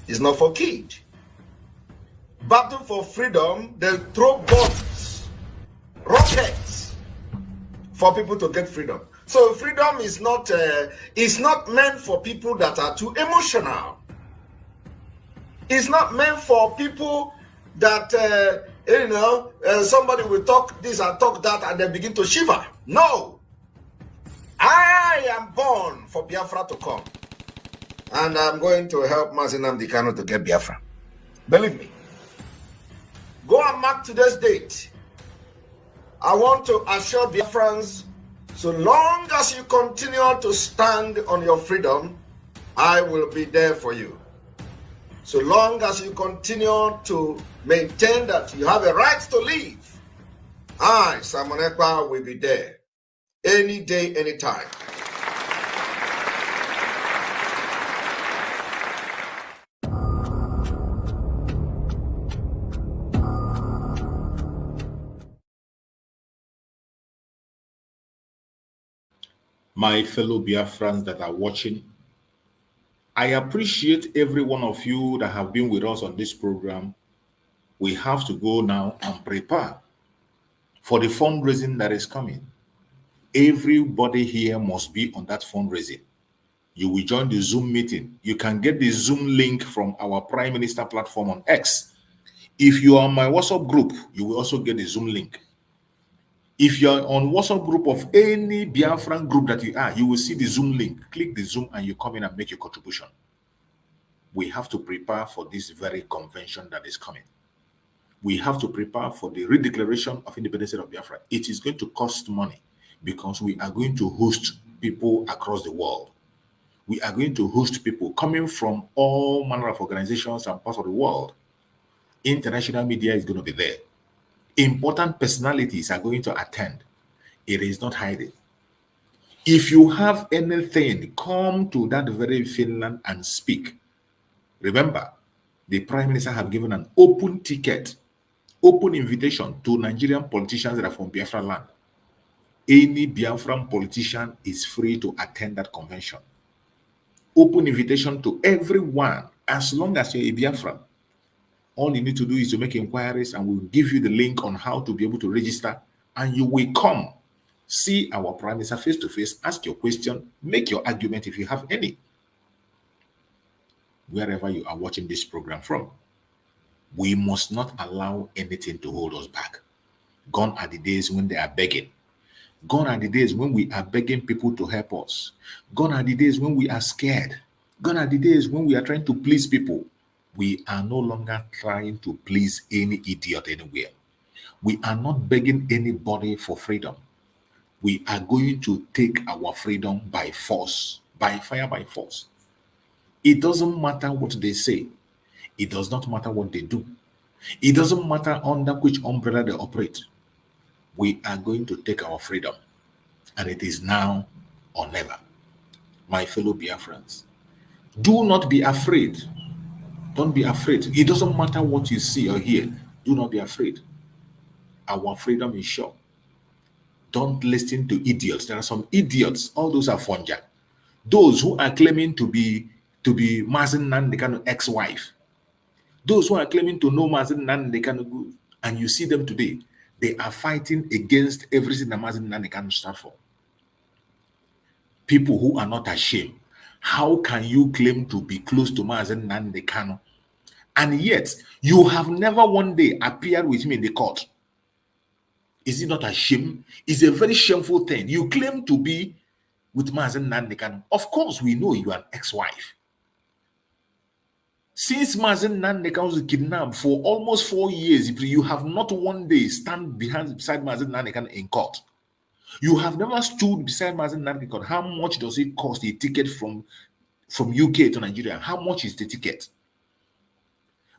It's not for kids. Battle for freedom, they throw bombs, rockets for people to get freedom. So freedom is not meant for people that are too emotional. It's not meant for people that somebody will talk this and talk that and they begin to shiver. No. I am born for Biafra to come. And I'm going to help Mazi Nnamdi Kanu to get Biafra. Believe me. Go and mark today's date. I want to assure Biafrans, so long as you continue to stand on your freedom, I will be there for you. So long as you continue to maintain that you have a right to live, I, Simon Ekpa, will be there. Any day, anytime. My fellow Biafrans that are watching, I appreciate every one of you that have been with us on this program. We have to go now and prepare for the fundraising that is coming. Everybody here must be on that fundraising. You will join the Zoom meeting. You can get the Zoom link from our Prime Minister platform on X. If you are on my WhatsApp group, you will also get the Zoom link. If you're on WhatsApp group of any Biafran group that you are, you will see the Zoom link. Click the Zoom and you come in and make your contribution. We have to prepare for this very convention that is coming. We have to prepare for the Redeclaration of Independence of Biafra. It is going to cost money because we are going to host people across the world. We are going to host people coming from all manner of organizations and parts of the world. International media is going to be there. Important personalities are going to attend. It is not hiding. If you have anything, come to that very Finland and speak. Remember, the Prime Minister have given an open ticket, open invitation to Nigerian politicians that are from Biafra land. Any Biafran politician is free to attend that convention. Open invitation to everyone, as long as you're a Biafran. All you need to do is to make inquiries and we'll give you the link on how to be able to register and you will come. See our Prime Minister face to face, ask your question, make your argument if you have any. Wherever you are watching this program from, we must not allow anything to hold us back. Gone are the days when they are begging. Gone are the days when we are begging people to help us. Gone are the days when we are scared. Gone are the days when we are trying to please people. We are no longer trying to please any idiot anywhere. We are not begging anybody for freedom. We are going to take our freedom by force, by fire, by force. It doesn't matter what they say. It does not matter what they do. It doesn't matter under which umbrella they operate. We are going to take our freedom. And it is now or never. My fellow Biafrans, do not be afraid. Don't be afraid. It doesn't matter what you see or hear. Do not be afraid. Our freedom is sure. Don't listen to idiots. There are some idiots. All those are funja. Those who are claiming to be Mazi Nnamdi Kanu ex-wife. Those who are claiming to know Mazi Nnamdi Kanu, and you see them today, they are fighting against everything that Mazi Nnamdi Kanu stands for. People who are not ashamed. How can you claim to be close to Mazi Nnamdi Kanu, and yet you have never one day appeared with me in the court? Is it not a shame? It's a very shameful thing. You claim to be with Mazi Nnamdi Kanu. Of course, we know you are an ex-wife. Since Mazi Nnamdi Kanu was kidnapped for almost 4 years, you have not one day stand beside Mazi Nnamdi Kanu in court. You have never stood beside Mazi Nnamdi Kanu. How much does it cost a ticket from from UK to Nigeria. How much is the ticket?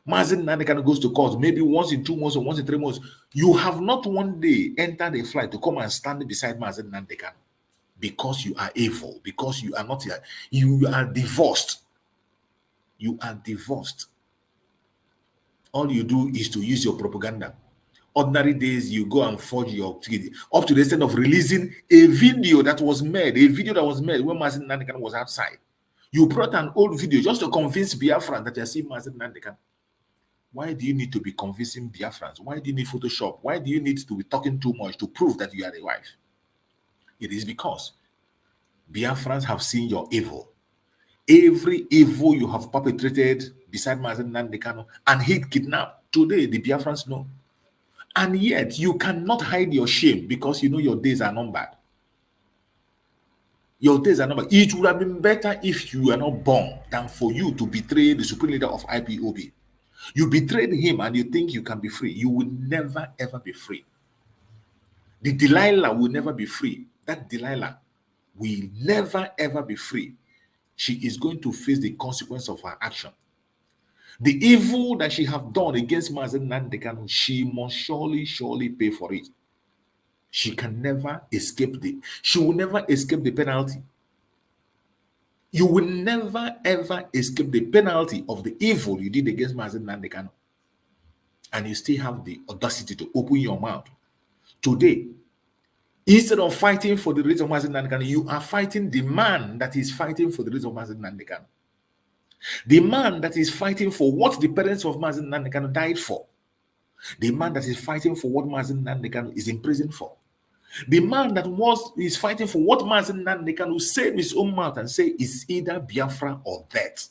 Mazen Nandekano goes to court maybe once in 2 months or once in 3 months. You have not one day entered a flight to come and stand beside Mazen Nandekano because you are evil, because you are not here. You are divorced. You are divorced. All you do is to use your propaganda. Ordinary days, you go and forge your ticket up to the extent of releasing a video that was made when Mazen Nandekano was outside. You brought an old video just to convince Biafran that you are seeing Mazen Nandekano. Why do you need to be convincing Biafrans? Why do you need Photoshop? Why do you need to be talking too much to prove that you are a wife? It is because Biafrans have seen your evil. Every evil you have perpetrated beside Mazen Nandekano and he kidnapped. Today, the Biafrans know. And yet, you cannot hide your shame because you know your days are numbered. Your days are numbered. It would have been better if you were not born than for you to betray the supreme leader of IPOB. You betrayed him and you think you can be free. You will never, ever be free. The Delilah will never be free. That Delilah will never, ever be free. She is going to face the consequence of her action. The evil that she have done against Mazen Nandekano, she must surely pay for it. She can never escape she will never escape the penalty. You will never, ever escape the penalty of the evil you did against Mazen Nandekano. And you still have the audacity to open your mouth. Today, instead of fighting for the rights of Mazen Nandekano, you are fighting the man that is fighting for the rights of Mazen Nandekano. The man that is fighting for what the parents of Mazen Nandekano died for. The man that is fighting for what Mazen Nandekano is in prison for. The man that is fighting for what Mazen Nandekano said in his own mouth and say it's either Biafra or death.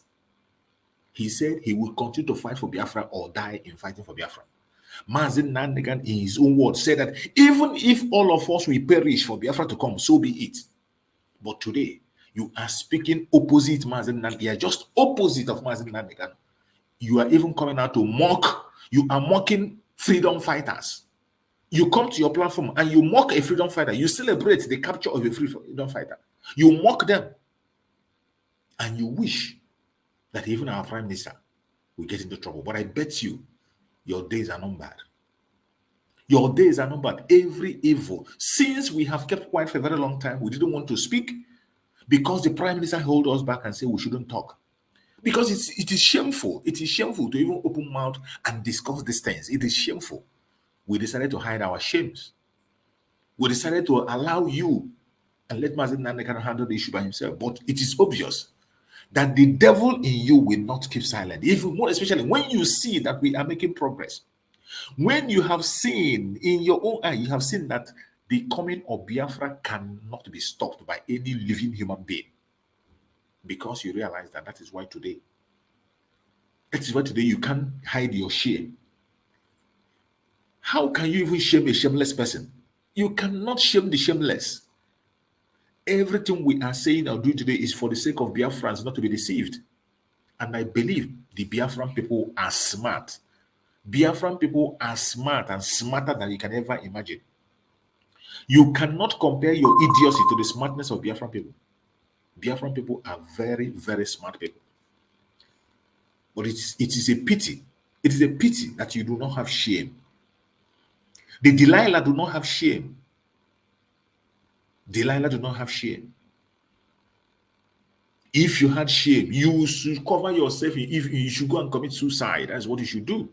He said he will continue to fight for Biafra or die in fighting for Biafra. Mazen Nandekano, in his own words, said that even if all of us will perish for Biafra to come, so be it. But today, you are speaking opposite Mazen Nandekano. You are just opposite of Mazen Nandekano. You are even coming out to mock. You are mocking freedom fighters. You come to your platform and you mock a freedom fighter. You celebrate the capture of a freedom fighter. You mock them. And you wish that even our prime minister will get into trouble. But I bet you, your days are numbered. Your days are numbered. Every evil. Since we have kept quiet for a very long time, we didn't want to speak because the prime minister held us back and said we shouldn't talk. Because it is shameful. It is shameful to even open mouth and discuss these things. It is shameful. We decided to hide our shames. We decided to allow you and let Mazen Nandekano handle the issue by himself. But it is obvious that the devil in you will not keep silent. Even more especially when you see that we are making progress. When you have seen in your own eye, you have seen that the coming of Biafra cannot be stopped by any living human being. Because you realize that is why today you can't hide your shame. How can you even shame a shameless person? You cannot shame the shameless. Everything we are saying or doing today is for the sake of Biafrans not to be deceived. And I believe the Biafran people are smart. Biafran people are smart and smarter than you can ever imagine. You cannot compare your idiocy to the smartness of Biafran people. Biafran people are very, very smart people. But it is a pity. It is a pity that you do not have shame. The Delilah do not have shame. Delilah do not have shame. If you had shame, you should cover yourself. If you should go and commit suicide, that's what you should do.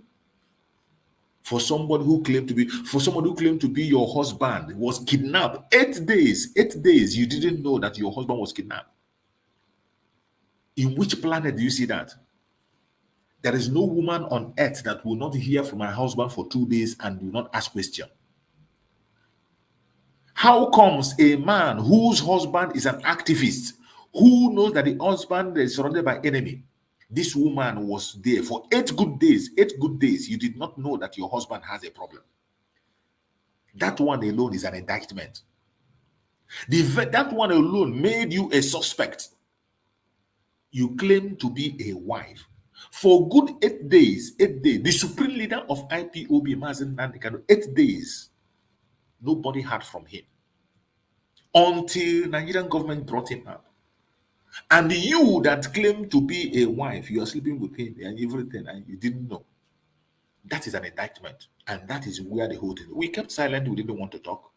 For somebody who claimed to be your husband was kidnapped 8 days. 8 days, you didn't know that your husband was kidnapped. In which planet do you see that? There is no woman on earth that will not hear from her husband for 2 days and will not ask question. How comes a man whose husband is an activist, who knows that the husband is surrounded by enemy? This woman was there for 8 good days. 8 good days. You did not know that your husband has a problem. That one alone is an indictment. That one alone made you a suspect. You claim to be a wife. For good 8 days, the supreme leader of IPOB, Mazen Nandekano, 8 days, nobody heard from him. Until Nigerian government brought him up. And you that claim to be a wife, you are sleeping with him and everything, and you didn't know. That is an indictment. And that is where the whole thing. We kept silent, we didn't want to talk.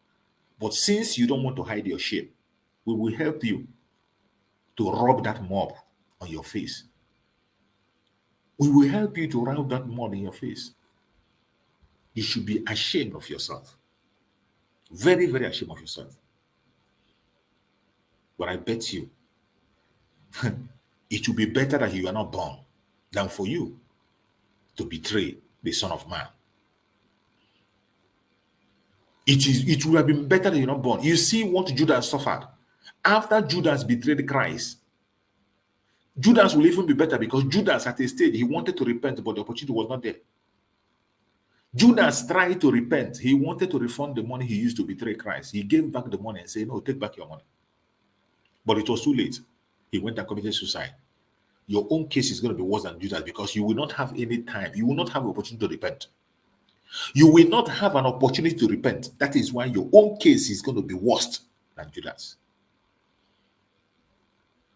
But since you don't want to hide your shame, we will help you to rub that mob on your face. We will help you to rub that mob in your face. You should be ashamed of yourself. Very, very ashamed of yourself. But I bet you, it will be better that you are not born than for you to betray the Son of Man. It would have been better that you're not born. You see what Judas suffered. After Judas betrayed Christ, Judas will even be better because Judas at a stage, he wanted to repent, but the opportunity was not there. Judas tried to repent. He wanted to refund the money he used to betray Christ. He gave back the money and said, no, take back your money. But it was too late. He went and committed suicide. Your own case is going to be worse than Judas because you will not have any time. You will not have an opportunity to repent. You will not have an opportunity to repent. That is why your own case is going to be worse than Judas.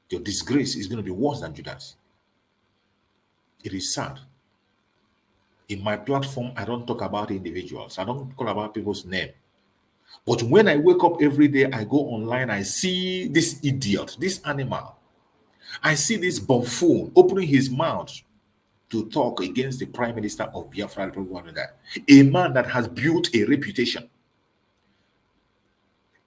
Your disgrace is going to be worse than Judas. It is sad. In my platform, I don't talk about individuals. I don't talk about people's name. But when I wake up every day, I go online, I see this idiot, this animal. I see this buffoon opening his mouth to talk against the Prime Minister of Biafra, a man that has built a reputation.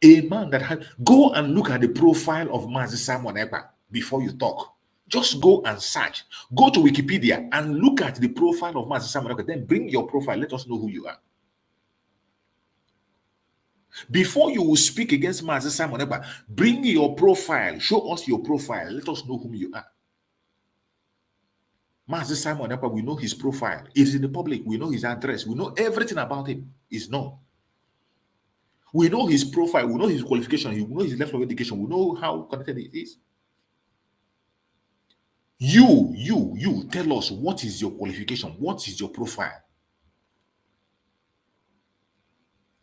A man that has... Go and look at the profile of Mazi Simon Ekpa before you talk. Just go and search. Go to Wikipedia and look at the profile of Mazi Simon Ekpa. Then bring your profile. Let us know who you are. Before you will speak against Mazi Simon Ekpa, bring your profile. Show us your profile. Let us know whom you are. Mazi Simon Ekpa, we know his profile. It is in the public. We know his address. We know everything about him. Is known. We know his profile. We know his qualification. We know his level of education. We know how connected he is. You tell us what is your qualification. What is your profile?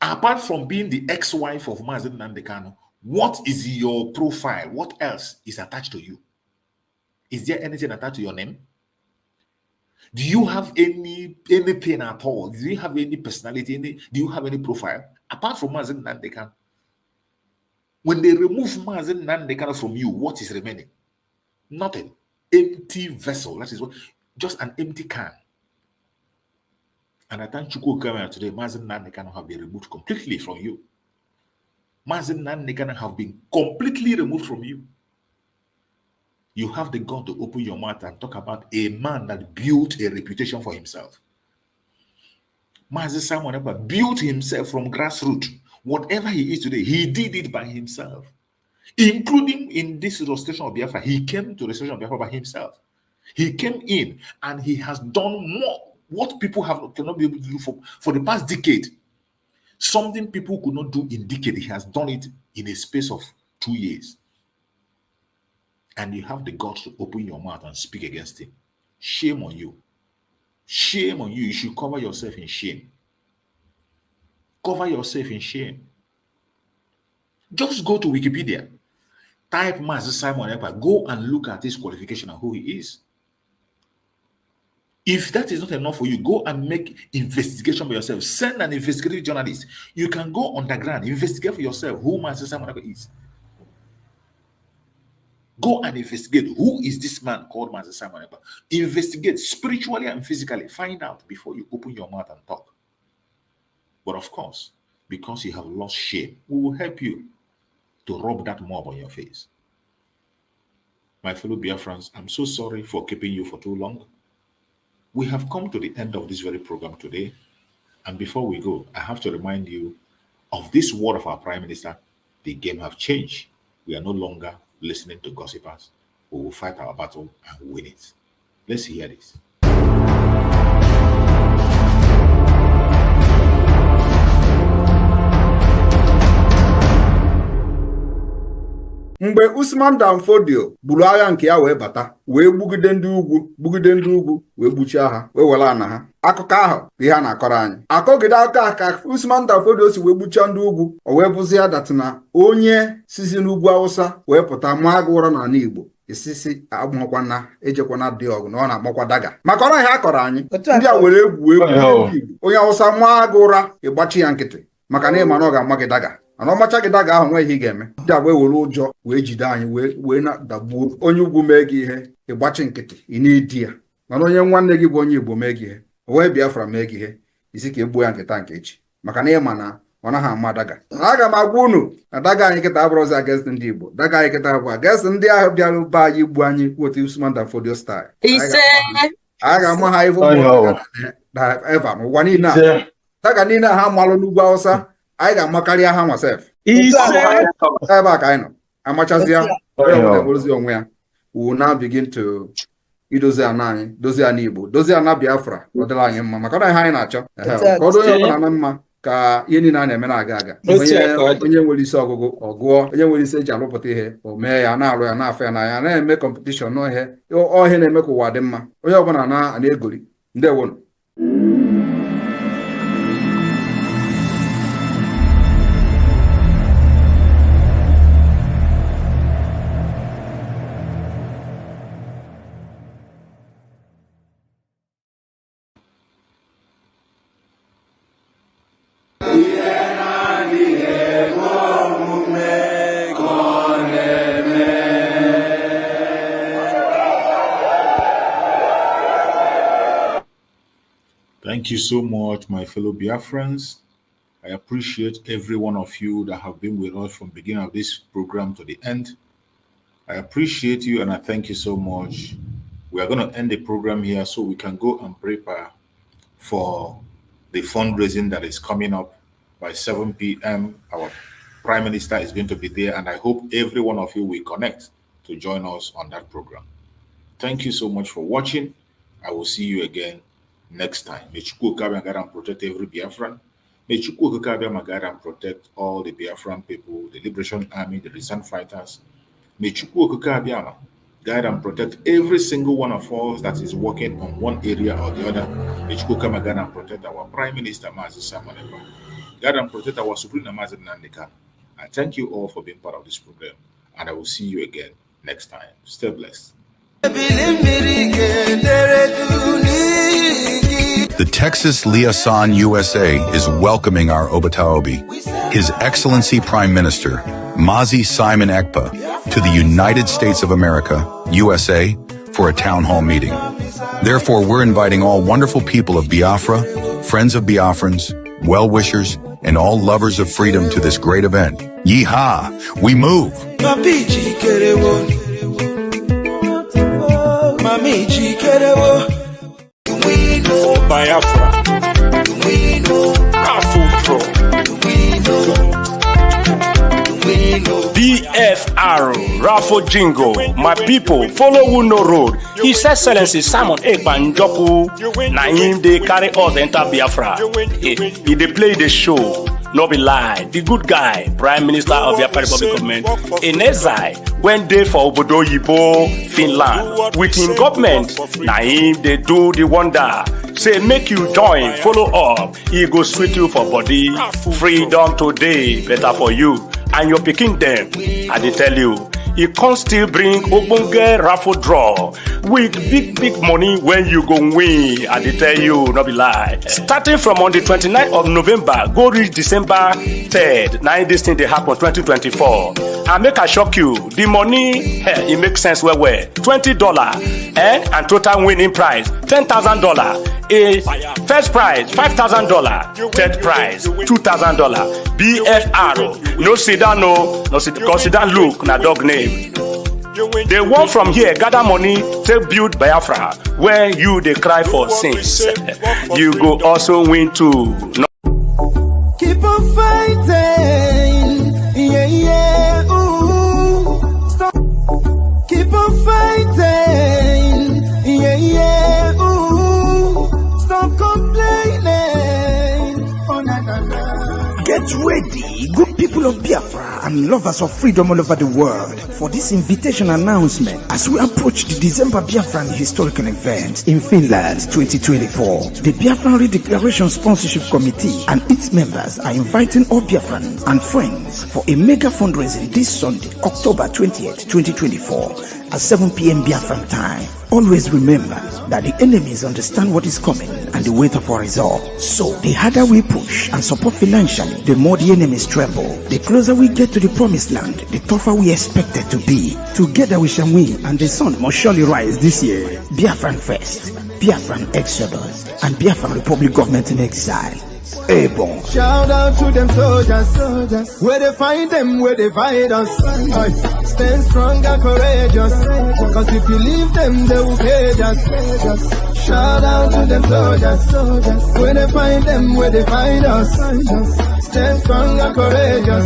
Apart from being the ex-wife of Mazi Nnamdi Kanu, what is your profile? What else is attached to you? Is there anything attached to your name? Do you have anything at all? Do you have any personality? Do you have any profile? Apart from Mazi Nnamdi Kanu. When they remove Mazi Nnamdi Kanu from you, what is remaining? Nothing. Empty vessel. That is what, just an empty can. And I thank Chukwu Kamara today, Mazi Nnamdi Kanu have been removed completely from you. Mazi Nnamdi Kanu have been completely removed from you. You have the gun to open your mouth and talk about a man that built a reputation for himself. Mazi Simon Ekpa built himself from grassroots. Whatever he is today, he did it by himself. Including in this restoration of Biafra, he came to restoration of Biafra by himself. He came in and he has done more, what people cannot be able to do for the past decade. Something people could not do in decade, he has done it in a space of 2 years. And you have the guts to open your mouth and speak against him. Shame on you. Shame on you. You should cover yourself in shame. Cover yourself in shame. Just go to Wikipedia. Type Mazi Simon Ekpa. Go and look at his qualification and who he is. If that is not enough for you, go and make investigation by yourself. Send an investigative journalist. You can go underground, investigate for yourself who Mazi Simon Ekpa is. Go and investigate who is this man called Mazi Simon Ekpa. Investigate spiritually and physically. Find out before you open your mouth and talk. But of course, because you have lost shame, we will help you to rub that mob on your face. My fellow Biafrans, I'm so sorry for keeping you for too long. We have come to the end of this very program today. And before we go, I have to remind you of this word of our Prime Minister. The game have changed. We are no longer listening to gossipers. We will fight our battle and win it. Let's hear this. Mgbe Usman Dan Fodio buru agha nke ya wee bata wee gbugide ndị ugwu wee gbuchie ha wee were ana ha. Akụkọ ahụ bụ ihe a na-akọrọ anyị. Akọgide aka ka Usman Dan Fodio si wee gbuchie ndị ugwu o wee bụzi ya datina onye sizi n'ugwu Awụsa wee pụta ma agụ ụra n'ala Igbo isisi agbakwana ejekwana dị ọgụ na ọ na-agbakwa daga maka ọrụ ihe akọrọ anyị ndị a were egwu onye Awụsa maa gị ụra ịgbachi ya nkịtị maka na ịma na ọ ga-ama gị daga mana ọmacha gị daga ahụ nweghị ihe ị ga-eme ndị agba ewere ụjọ wee jide anyị wee na-dagbuo onye ugwu mee gị ihe ịgbachi nkịtị ị na-edi ya mana onye nwanne gị bụ onye Igbo mee gị ihe o wee Biafra mee gị ihe isi ka egbuo ya nkịta nke echi maka na ịma na ọ naghị ama daga. Aga m agwa unu na daga anyị kịta abụrụzi against ndị Igbo, daga anyị kịta bụ against ndị ahụ bịara be anyị igbu anyị kwotu Usman Dan Fodio style. A ga-ama ha ivu eva n'ụwa niile a daga niile ha malụ n'ugwu Awụsa anyị ga-amakarịa ha nwasef ebe a ka anyị nọ amachazịa ozi onwe ya. We will now begin to idozi ana anyị dozie ana Igbo dozie ana Biafra ọ dịla anyị mma maka na ihe anyị na-achọ ka ọ dị onye ọbụla na mma ka ihe niile a na-eme na-aga aga onye nwere isi ọgụgụ ọ gụọ onye nwere isi eji alụpụta ihe o mee ya na-alụ ya na-afọ ya na ya na-eme kọmpetishọn n'ọhịa ọhịa na-eme ka ụwa dị mma onye ọbụla na-egori ndewonu. Thank you so much, my fellow Biafrans. I appreciate every one of you that have been with us from the beginning of this program to the end. I appreciate you and I thank you so much. We are going to end the program here so we can go and prepare for the fundraising that is coming up by 7 p.m. Our Prime Minister is going to be there and I hope every one of you will connect to join us on that program. Thank you so much for watching. I will see you again next time. May Chukwu Okabia guide and protect every Biafran. May Chukwu Okabia guide and protect all the Biafran people, the Liberation Army, the resistance fighters. May Chukwu Okabia guide and protect every single one of us that is working on one area or the other. May Chukwu Okabia guide and protect our Prime Minister, Mazi Simon Ekpa. Guide and protect our Supreme Mazi Nandika. I thank you all for being part of this program, and I will see you again next time. Stay blessed. The Texas Liaison USA is welcoming our Obataobi, His Excellency Prime Minister, Mazi Simon Ekpa, to the United States of America, USA, for a town hall meeting. Therefore, we're inviting all wonderful people of Biafra, friends of Biafrans, well-wishers, and all lovers of freedom to this great event. Yeehaw! We move! For Biafra, BFR, Raffle Jingo, my people, follow who no road. His Excellency Simon Ekpa Njoku, na him they carry us enter Biafra. He they play the show, no be lie. The good guy, Prime Minister of Biafra Republic Government, in exile, when they for Obodo Yibo, Finland, with him government, na him they do the wonder. Say make you join, follow up, he go sweet you for body. Freedom today, better for you and your picking them. I dey tell you, he can still bring ogbonge raffle draw with big money when you go win. I dey tell you, no be lie. Starting from on the 29th of November, go reach December 3rd. Now this thing they happen 2024. And make I shock you, the money, it makes sense well. $20 and total winning prize $10,000. A first prize $5,000, third prize $2,000. BFR, no sit down, no sit down. Look, na dog name. They want from here gather money to build Biafra, where you they cry for sins. You go also win too. No. Keep on fighting, yeah, ooh. Stop. Keep on fighting, yeah, ooh. Stop complaining. Oh, na. Get ready, good people of Biafra Biafra and lovers of freedom all over the world for this invitation announcement as we approach the December Biafran historical event in Finland 2024. The Biafran Redeclaration Sponsorship Committee and its members are inviting all Biafrans and friends for a mega fundraising this Sunday, October 20th, 2024 at 7 p.m. Biafran time. Always remember that the enemies understand what is coming and they wait for results. So the harder we push and support financially, the more the enemies tremble. The closer we get to the promised land, the tougher we expect it to be. Together we shall win and the sun must surely rise this year. Biafran Fest, Biafran Exodus, and Biafran Republic Government in Exile. Bon. Shout out to them soldiers, where they find them, where they find us. Stand strong and courageous, cause if you leave them, they will cage us. Shout out to them soldiers, where they find them, where they find us. Stand strong and courageous,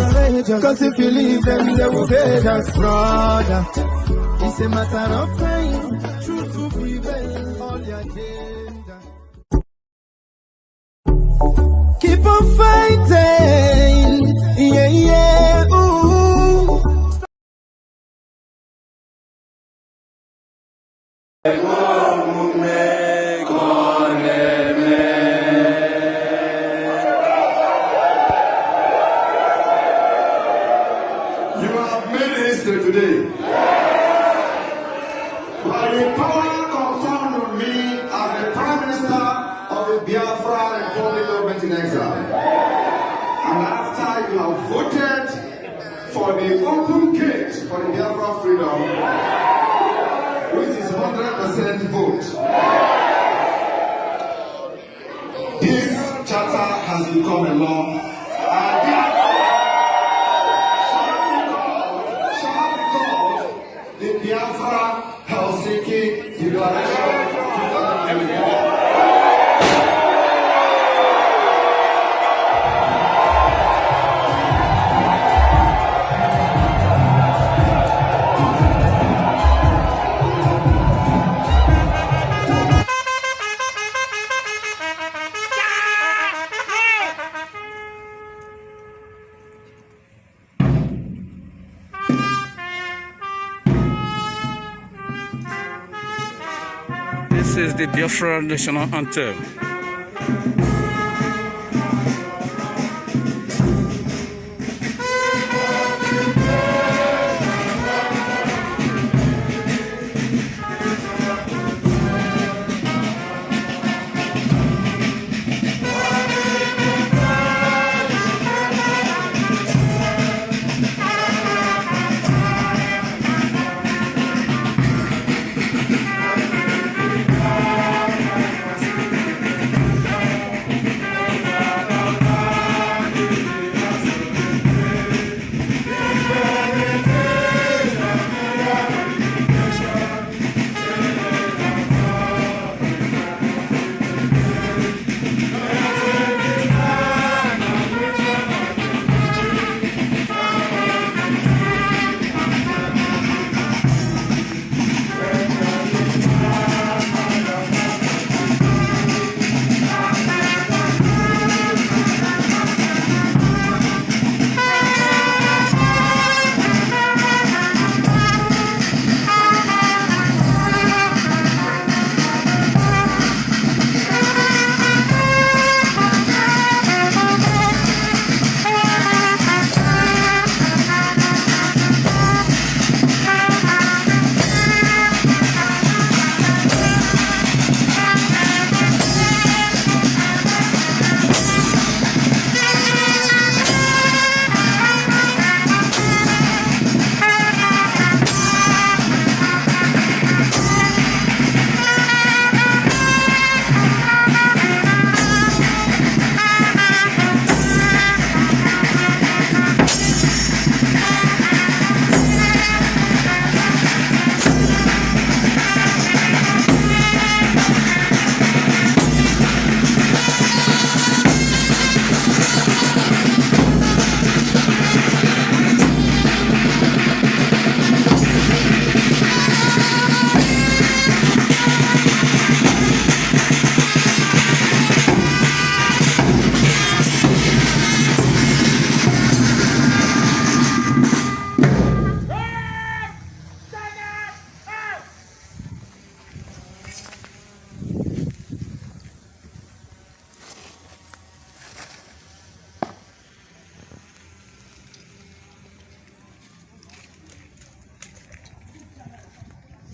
cause if you leave them, they will cage us. Brother, it's a matter of time, truth to prevail, all your agenda. Keep on fighting, yeah, yeah, ooh. You have made history today. By the power conferred on me as the Prime Minister of the Biafra Republic Government in Exile. And after you have voted for the open gate for the Biafra freedom, which is 100% vote, this charter has become a law. And shall be called the Biafra Helsinki Declaration 2024. This is the Biafra national anthem.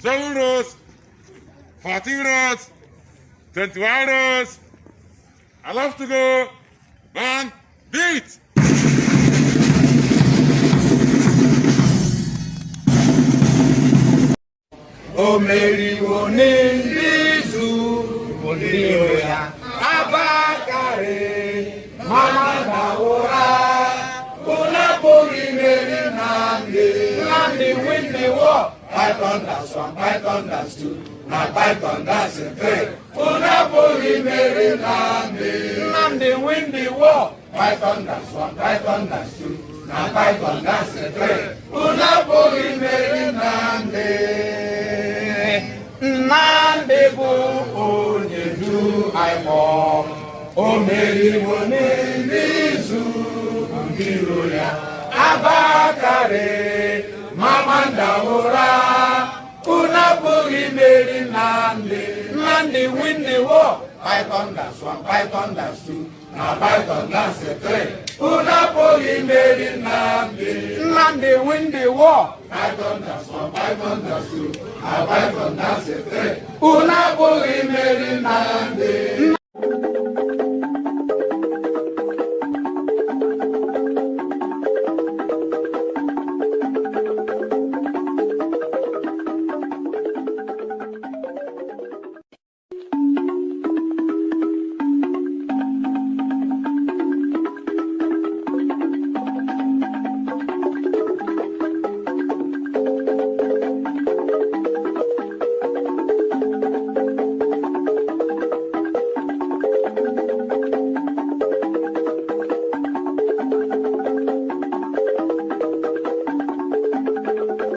7 rows, 14 rows, 21 rows. I love to go. Man, beat. O Mary Wonindizu, Wonioya, Abakare, Mama Daora, Unapuri Mary Nandi, win the war. Python that's 1, Python that's 2, now Python that's 3. Unapuri Mary Nandi, win the war. Python that's 1, Python that's 2, now Python that's 3. Unapuri Mary Nandi. Nande bo onye du aimo o meri woni nizu ngiro ya abakare mamanda ora una bogi meri nande win the war. Python that's 1, Python that's 2, now Python that's 3. Una bogi meri nande win the war. Python that's 1, Python that's 2, now Python that's 3. Una bogi meri nande.